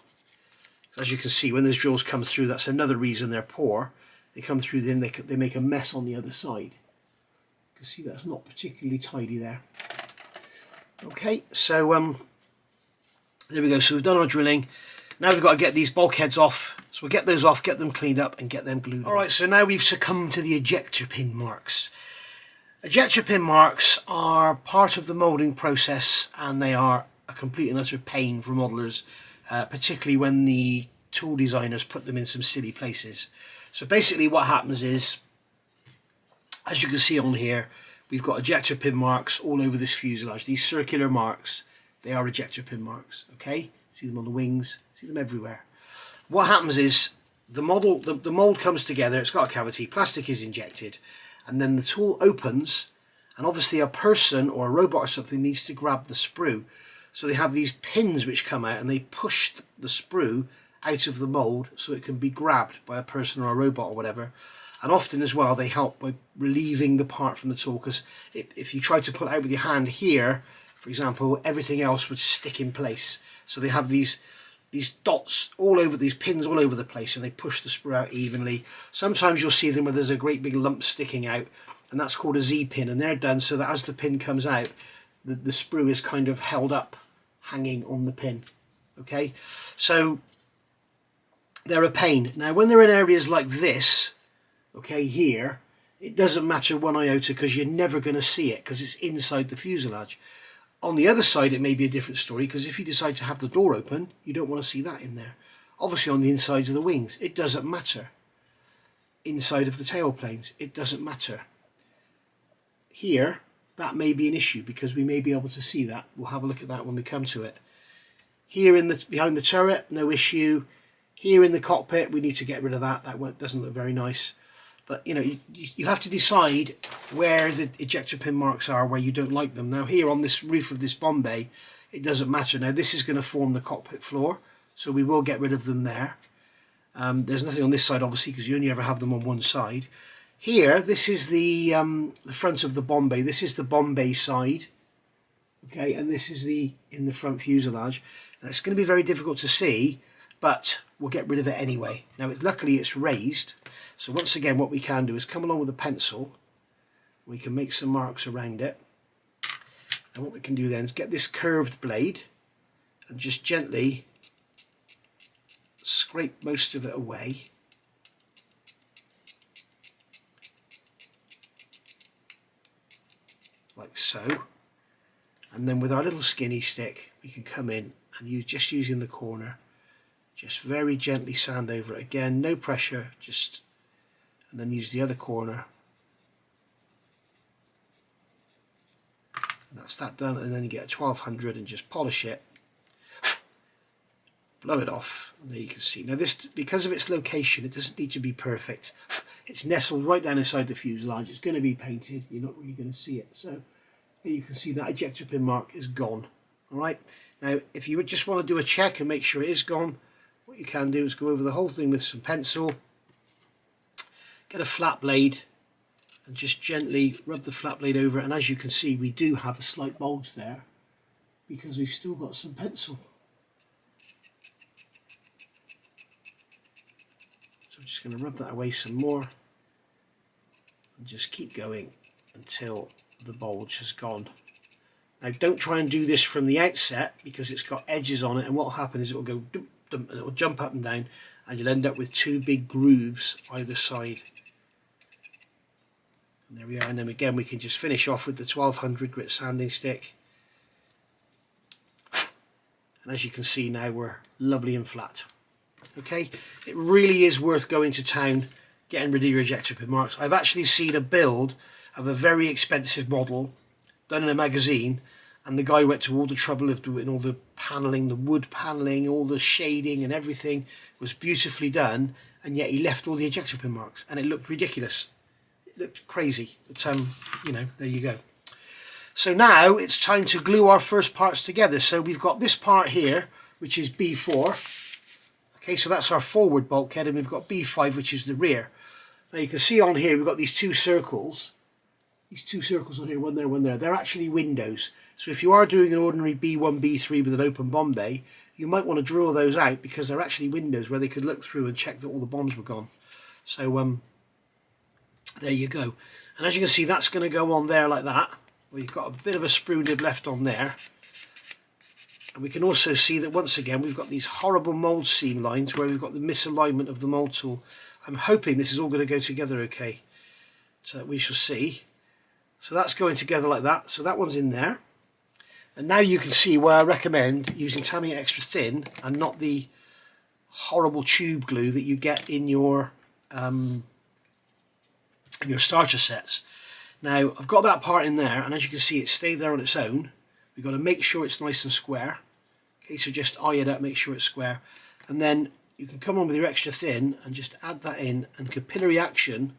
As you can see, when those drills come through, that's another reason they're poor. They come through, then they make a mess on the other side. You can see that's not particularly tidy there. Okay, so there we go. So we've done our drilling. Now we've got to get these bulkheads off. So we'll get those off, get them cleaned up and get them glued. Alright, so now we've succumbed to the ejector pin marks. Ejector pin marks are part of the moulding process and they are a complete and utter pain for modelers, particularly when the tool designers put them in some silly places. So basically what happens is As you can see on here, we've got ejector pin marks all over this fuselage. These circular marks, they are ejector pin marks, okay? See them on the wings, see them everywhere. What happens is the mold comes together, it's got a cavity, plastic is injected, and then the tool opens, and obviously a person or a robot or something needs to grab the sprue. So they have these pins which come out and they push the sprue out of the mold so it can be grabbed by a person or a robot or whatever. And often as well they help by relieving the part from the tool, because if you try to pull it out with your hand here, for example, everything else would stick in place. So they have these dots all over, these pins all over the place, and they push the sprue out evenly. Sometimes you'll see them where there's a great big lump sticking out, and that's called a Z-pin, and they're done so that as the pin comes out, the sprue is kind of held up, hanging on the pin. Okay, so they're a pain. Now when they're in areas like this, okay, here, it doesn't matter one iota because you're never going to see it because it's inside the fuselage. On the other side it may be a different story, because if you decide to have the door open, you don't want to see that in there. Obviously on the insides of the wings, it doesn't matter. Inside of the tailplanes, it doesn't matter. Here, that may be an issue because we may be able to see that. We'll have a look at that when we come to it. Here behind the turret, no issue. Here in the cockpit, we need to get rid of that. That doesn't look very nice. But you know, you have to decide where the ejector pin marks are, where you don't like them. Now here on this roof of this bomb bay, it doesn't matter. Now this is going to form the cockpit floor, so we will get rid of them there. There's nothing on this side obviously because you only ever have them on one side. Here, this is the front of the bomb bay. This is the bomb bay side, okay, and this is in the front fuselage. Now it's going to be very difficult to see, but we'll get rid of it anyway. Now luckily it's raised, so once again what we can do is come along with a pencil. We can make some marks around it, and what we can do then is get this curved blade and just gently scrape most of it away. Like so, and then with our little skinny stick we can come in and just using the corner, just very gently sand over it again, no pressure, and then use the other corner, and that's that done. And then you get a 1200 and just polish it, blow it off, and there you can see. Now this, because of its location, it doesn't need to be perfect. It's nestled right down inside the fuselage. It's going to be painted. You're not really going to see it. So here you can see that ejector pin mark is gone. All right. Now, if you would just want to do a check and make sure it is gone, what you can do is go over the whole thing with some pencil, get a flat blade, and just gently rub the flat blade over it. And as you can see, we do have a slight bulge there because we've still got some pencil. I'm just going to rub that away some more and just keep going until the bulge has gone. Now don't try and do this from the outset because it's got edges on it, and what will happen is it will go dum, dum, and it will jump up and down, and you'll end up with two big grooves either side. And there we are, and then again we can just finish off with the 1200 grit sanding stick, and as you can see now we're lovely and flat. Okay, it really is worth going to town getting rid of your ejector pin marks. I've actually seen a build of a very expensive model done in a magazine, and the guy went to all the trouble of doing all the paneling, the wood paneling, all the shading and everything was beautifully done, and yet he left all the ejector pin marks and it looked ridiculous. It looked crazy, but you know, there you go. So now it's time to glue our first parts together. So we've got this part here, which is B.4. Okay, so that's our forward bulkhead, and we've got B.5, which is the rear. Now you can see on here we've got these two circles. These two circles on here, one there, one there. They're actually windows. So if you are doing an ordinary B1, B3 with an open bomb bay, you might want to draw those out because they're actually windows where they could look through and check that all the bombs were gone. So there you go. And as you can see, that's going to go on there like that. Well, you've got a bit of a sprue nib left on there. And we can also see that once again we've got these horrible mould seam lines where we've got the misalignment of the mould tool. I'm hoping this is all going to go together okay. So we shall see. So that's going together like that. So that one's in there. And now you can see why I recommend using Tamiya Extra Thin and not the horrible tube glue that you get in your and your starter sets. Now I've got that part in there, and as you can see, it stayed there on its own. We've got to make sure it's nice and square. Okay, so just eye it up, make sure it's square, and then you can come on with your extra thin and just add that in, and capillary action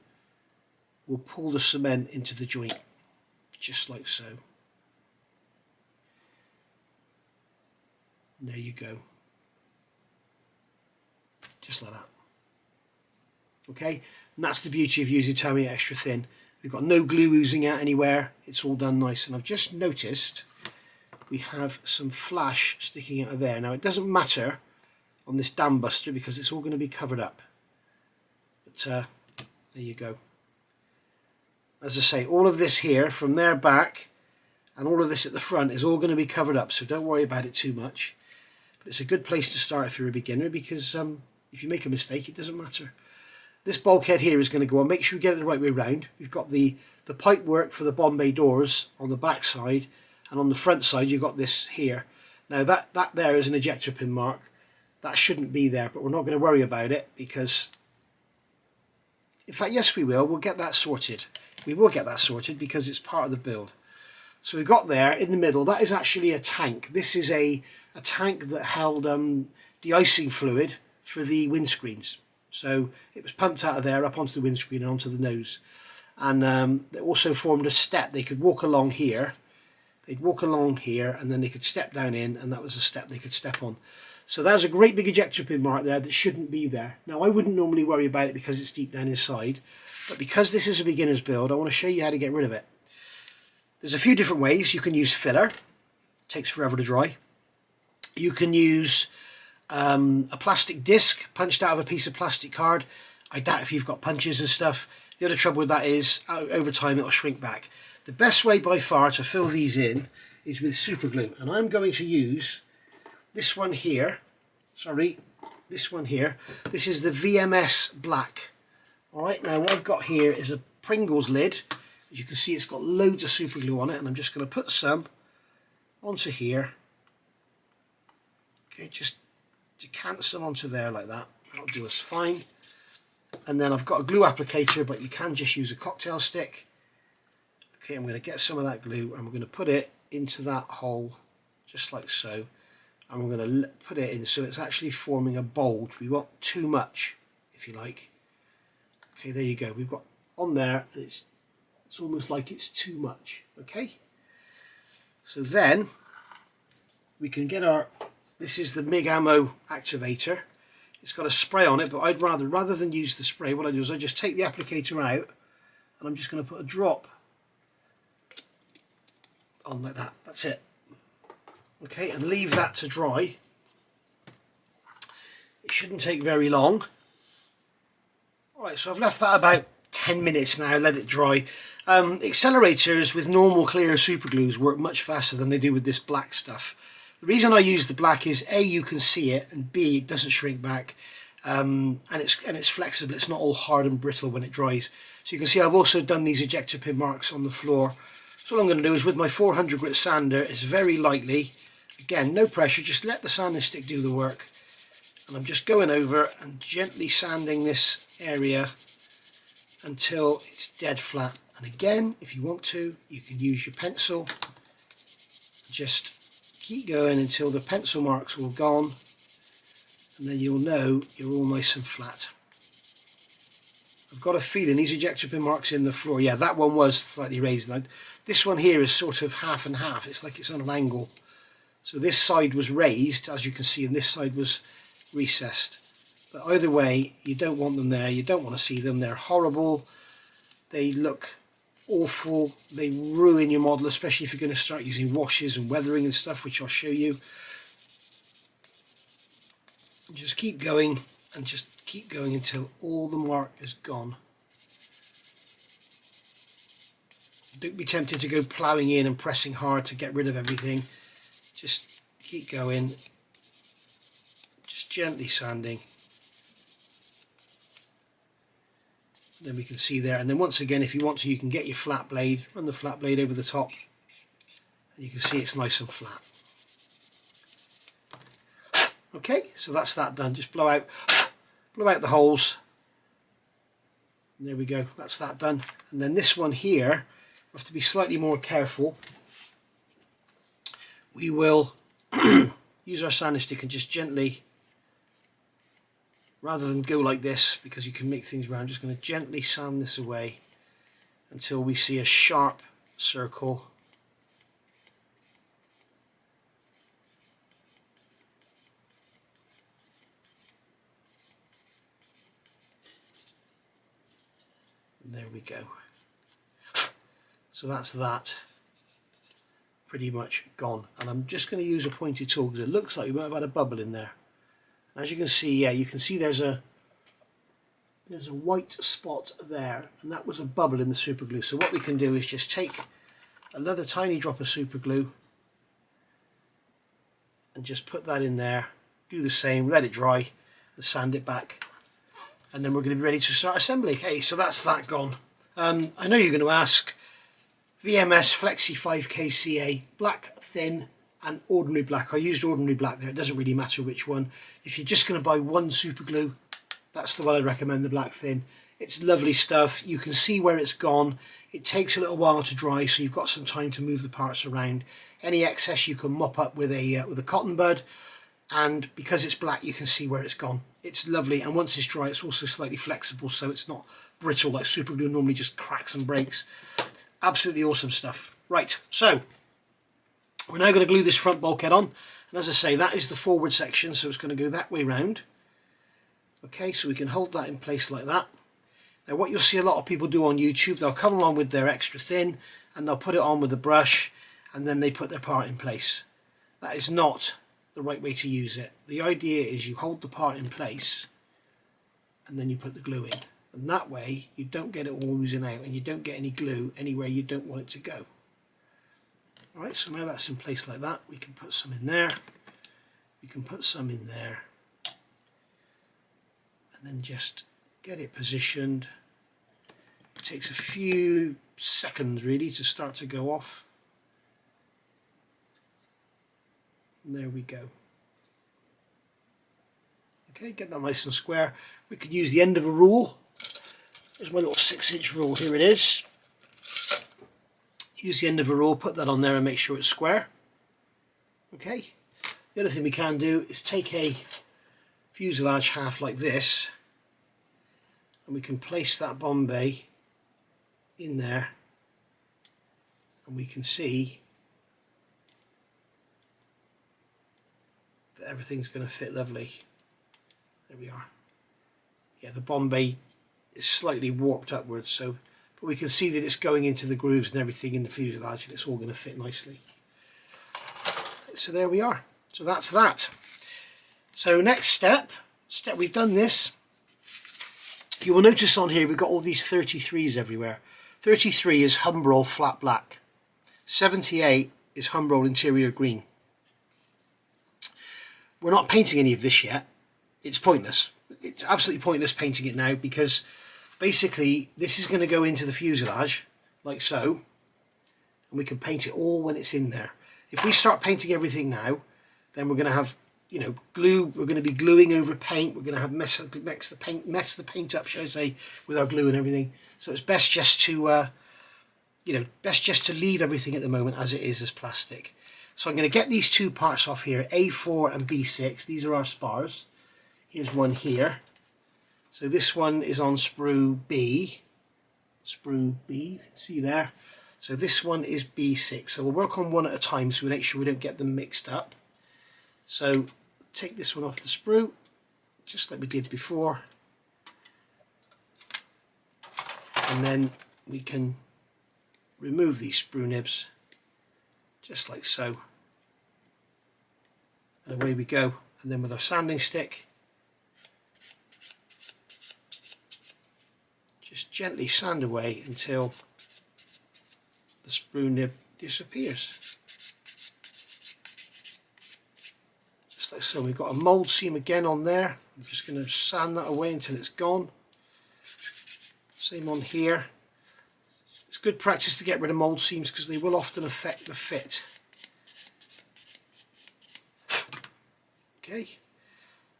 will pull the cement into the joint, just like so. And there you go, just like that. Okay, and that's the beauty of using Tamiya extra thin. We've got no glue oozing out anywhere, it's all done nice. And I've just noticed we have some flash sticking out of there. Now it doesn't matter on this Dambuster because it's all going to be covered up, but there you go. As I say, all of this here from there back and all of this at the front is all going to be covered up, so don't worry about it too much. But it's a good place to start if you're a beginner, because if you make a mistake, it doesn't matter. This bulkhead here is going to go on. Make sure you get it the right way round. We've got the pipe work for the Bombay doors on the back side, and on the front side you've got this here. Now that there is an ejector pin mark. That shouldn't be there, but we're not going to worry about it, because in fact, yes, we will. We'll get that sorted. We will get that sorted because it's part of the build. So we've got there in the middle, that is actually a tank. This is a tank that held de-icing fluid for the windscreens. So it was pumped out of there up onto the windscreen and onto the nose. And it also formed a step. They could walk along here. They'd walk along here, and then they could step down in, and that was a step they could step on. So there's a great big ejector pin mark there that shouldn't be there. Now I wouldn't normally worry about it because it's deep down inside, but because this is a beginner's build, I want to show you how to get rid of it. There's a few different ways. You can use filler. It takes forever to dry. You can use a plastic disc punched out of a piece of plastic card. I doubt if you've got punches and stuff. The other trouble with that is over time it'll shrink back. The best way by far to fill these in is with super glue, and I'm going to use this one here. Sorry, this one here. This is the VMS Black. Alright, now what I've got here is a Pringles lid. As you can see, it's got loads of super glue on it, and I'm just going to put some onto here. Okay, just decant some onto there like that. That'll do us fine. And then I've got a glue applicator, but you can just use a cocktail stick. Okay, I'm going to get some of that glue, and we're going to put it into that hole, just like so. And we're going to put it in so it's actually forming a bulge. We want too much, if you like. Okay, there you go. We've got on there, and it's almost like it's too much. Okay, so then we can get our, this is the MIG ammo activator. It's got a spray on it, but I'd rather than use the spray, what I do is I just take the applicator out, and I'm just going to put a drop on like that. That's it. Okay, and leave that to dry. It shouldn't take very long. Alright, so I've left that about 10 minutes now, let it dry. Accelerators with normal clear super glues work much faster than they do with this black stuff. The reason I use the black is A, you can see it, and B, it doesn't shrink back, and it's flexible. It's not all hard and brittle when it dries. So you can see I've also done these ejector pin marks on the floor. So what I'm going to do is with my 400 grit sander, it's very lightly, again no pressure, just let the sanding stick do the work, and I'm just going over and gently sanding this area until it's dead flat. And again, if you want to, you can use your pencil, just keep going until the pencil marks are all gone, and then you'll know you're all nice and flat. I've got a feeling these ejector pin marks in the floor, yeah, that one was slightly raised. This one here is sort of half and half. It's like it's on an angle. So this side was raised, as you can see, and this side was recessed. But either way, you don't want them there. You don't want to see them. They're horrible. They look awful. They ruin your model, especially if you're going to start using washes and weathering and stuff, which I'll show you. Just keep going and just keep going until all the mark is gone. Don't be tempted to go ploughing in and pressing hard to get rid of everything. Just keep going, just gently sanding. Then we can see there, and then once again, if you want to, you can get your flat blade, run the flat blade over the top, and you can see it's nice and flat. Okay, so that's that done. Just blow out the holes, And there we go, that's that done. And then this one here, we have to be slightly more careful. We will use our sanding stick and just gently, rather than go like this, because you can make things round, I'm just going to gently sand this away until we see a sharp circle. And there we go. So that's that pretty much gone. And I'm just going to use a pointed tool because it looks like we might have had a bubble in there. As you can see, yeah, you can see there's a white spot there, and that was a bubble in the super glue. So what we can do is just take another tiny drop of super glue and just put that in there, do the same, let it dry and sand it back, and then we're going to be ready to start assembly. Okay, so that's that gone. I know you're going to ask, VMS Flexi 5KCA, black thin and ordinary black. I used ordinary black there, it doesn't really matter which one. If you're just going to buy one super glue, that's the one I'd recommend, the black thin. It's lovely stuff. You can see where it's gone. It takes a little while to dry, so you've got some time to move the parts around. Any excess you can mop up with a cotton bud, and because it's black you can see where it's gone. It's lovely, and once it's dry it's also slightly flexible, so it's not brittle like super glue normally just cracks and breaks. Absolutely awesome stuff. Right, so we're now going to glue this front bulkhead on, and as I say, that is the forward section, so it's going to go that way round. Okay, so we can hold that in place like that. Now what you'll see a lot of people do on YouTube, they'll come along with their extra thin and they'll put it on with a brush and then they put their part in place. That is not the right way to use it. The idea is you hold the part in place and then you put the glue in, and that way you don't get it all oozing out and you don't get any glue anywhere you don't want it to go. Alright, so now that's in place like that, we can put some in there, we can put some in there, and then just get it positioned. It takes a few seconds really to start to go off. And there we go. Okay, get that nice and square. We could use the end of a rule. There's my little 6-inch rule, here it is. Use the end of a rule, put that on there and make sure it's square. Okay. The other thing we can do is take a fuselage half like this, and we can place that Bombay in there, and we can see that everything's going to fit lovely. There we are. Yeah, the Bombay is slightly warped upwards, so but we can see that it's going into the grooves and everything in the fuselage, and it's all going to fit nicely. So there we are. So that's that. So next step, we've done this. You will notice on here we've got all these 33s everywhere. 33 is Humbrol flat black. 78 is Humbrol interior green. We're not painting any of this yet. It's pointless. It's absolutely pointless painting it now, because basically this is going to go into the fuselage like so, and we can paint it all when it's in there. If we start painting everything now, then we're going to have, you know, glue. We're going to be gluing over paint. We're going to have mess the paint up, shall I say, with our glue and everything. So it's best just to, best just to leave everything at the moment as it is, as plastic. So I'm going to get these two parts off here, A4 and B6. These are our spars. Here's one here. So this one is on sprue B. Sprue B, you can see there. So this one is B6. So we'll work on one at a time so we make sure we don't get them mixed up. So take this one off the sprue, just like we did before. And then we can remove these sprue nibs, just like so. And away we go. And then with our sanding stick, just gently sand away until the sprue nib disappears. Just like so. We've got a mould seam again on there. I'm just going to sand that away until it's gone. Same on here. It's good practice to get rid of mould seams because they will often affect the fit. Okay,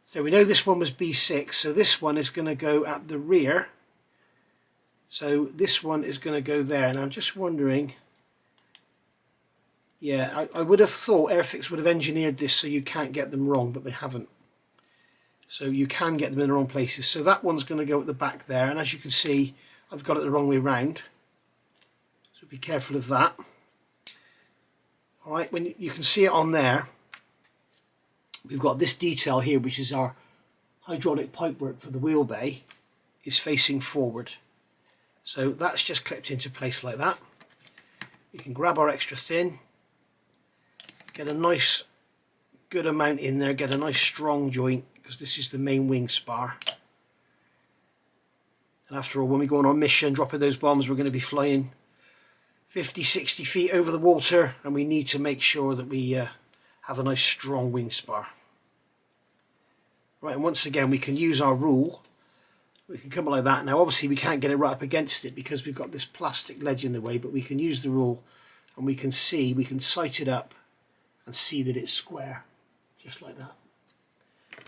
so we know this one was B6, so this one is going to go at the rear So this one is going to go there, and I'm just wondering, yeah, I would have thought Airfix would have engineered this so you can't get them wrong, but they haven't. So you can get them in the wrong places. So that one's going to go at the back there, and as you can see, I've got it the wrong way round. So be careful of that. Alright, when you can see it on there, we've got this detail here, which is our hydraulic pipework for the wheel bay, is facing forward. So that's just clipped into place like that. You can grab our extra thin, get a nice good amount in there, get a nice strong joint, because this is the main wing spar. And after all, when we go on our mission dropping those bombs, we're going to be flying 50-60 feet over the water, and we need to make sure that we have a nice strong wing spar. Right, and once again we can use our rule. We can come like that. Now obviously we can't get it right up against it because we've got this plastic ledge in the way, but we can use the rule and we can see, we can sight it up and see that it's square, just like that.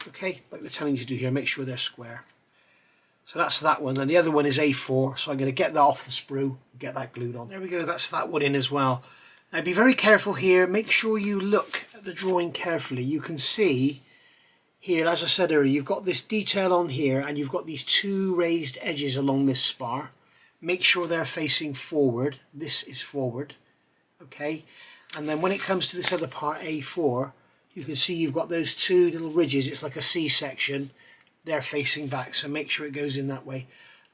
Okay, like they're telling you to do here, make sure they're square. So that's that one, and the other one is A4, so I'm going to get that off the sprue and get that glued on. There we go, that's that one in as well. Now be very careful here, make sure you look at the drawing carefully. You can see here, as I said earlier, you've got this detail on here and you've got these two raised edges along this spar. Make sure they're facing forward. This is forward, okay? And then when it comes to this other part, A4, you can see you've got those two little ridges. It's like a C-section. They're facing back, so make sure it goes in that way.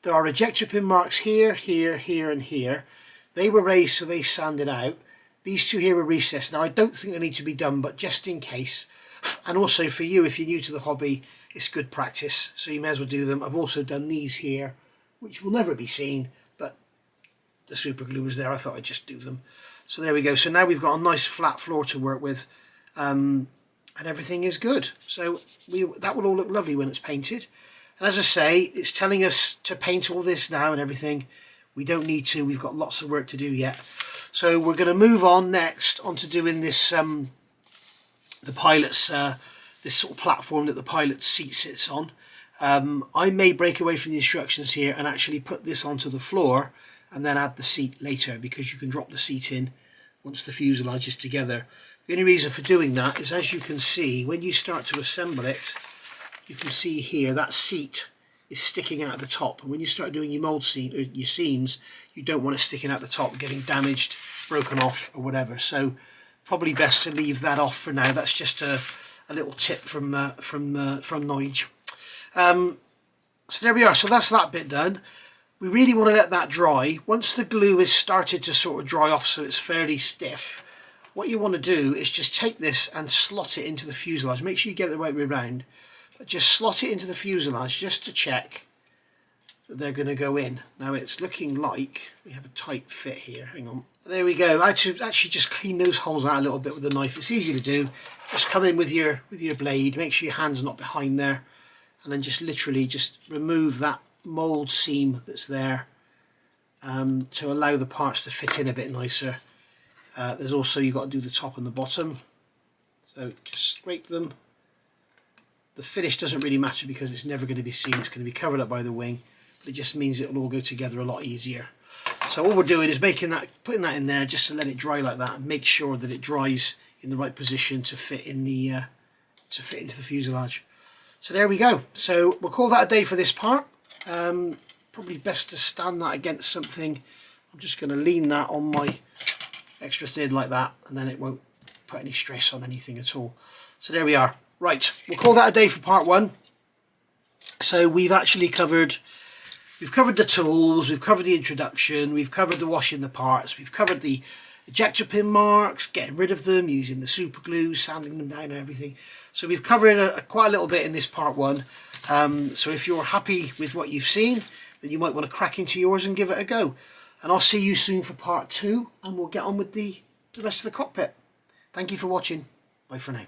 There are ejector pin marks here, here, here and here. They were raised so they sanded out. These two here are recessed. Now I don't think they need to be done, but just in case. And also for you, if you're new to the hobby, it's good practice, so you may as well do them. I've also done these here, which will never be seen, but the super glue was there, I thought I'd just do them. So there we go. So now we've got a nice flat floor to work with, and everything is good. So that will all look lovely when it's painted. And as I say, it's telling us to paint all this now and everything. We don't need to, we've got lots of work to do yet. So we're going to move on next onto doing this the pilot's this sort of platform that the pilot's seat sits on. I may break away from the instructions here and actually put this onto the floor and then add the seat later, because you can drop the seat in once the fuselage is together. The only reason for doing that is, as you can see, when you start to assemble it, you can see here that seat is sticking out at the top, and when you start doing your mould seam, or your seams, you don't want it sticking out the top, getting damaged, broken off or whatever. So probably best to leave that off for now. That's just a little tip from Nige. So there we are. So that's that bit done. We really want to let that dry. Once the glue is started to sort of dry off, so it's fairly stiff, what you want to do is just take this and slot it into the fuselage. Make sure you get it the right way around. But just slot it into the fuselage just to check that they're going to go in. Now it's looking like we have a tight fit here. Hang on. There we go. I had to actually just clean those holes out a little bit with a knife. It's easy to do. Just come in with your blade. Make sure your hand's not behind there, and then just literally just remove that mould seam that's there to allow the parts to fit in a bit nicer. There's also, you've got to do the top and the bottom. So just scrape them. The finish doesn't really matter because it's never going to be seen. It's going to be covered up by the wing. But it just means it'll all go together a lot easier. So all we're doing is putting that in there just to let it dry like that, and make sure that it dries in the right position to fit in the into the fuselage. So there we go. So we'll call that a day for this part. Probably best to stand that against something. I'm just going to lean that on my extra thin like that, and then it won't put any stress on anything at all. So there we are. Right, we'll call that a day for part one. So we've actually covered the tools, we've covered the introduction, we've covered the washing the parts, we've covered the ejector pin marks, getting rid of them, using the super glue, sanding them down and everything. So we've covered quite a little bit in this part one. So if you're happy with what you've seen, then you might want to crack into yours and give it a go. And I'll see you soon for part two, and we'll get on with the rest of the cockpit. Thank you for watching. Bye for now.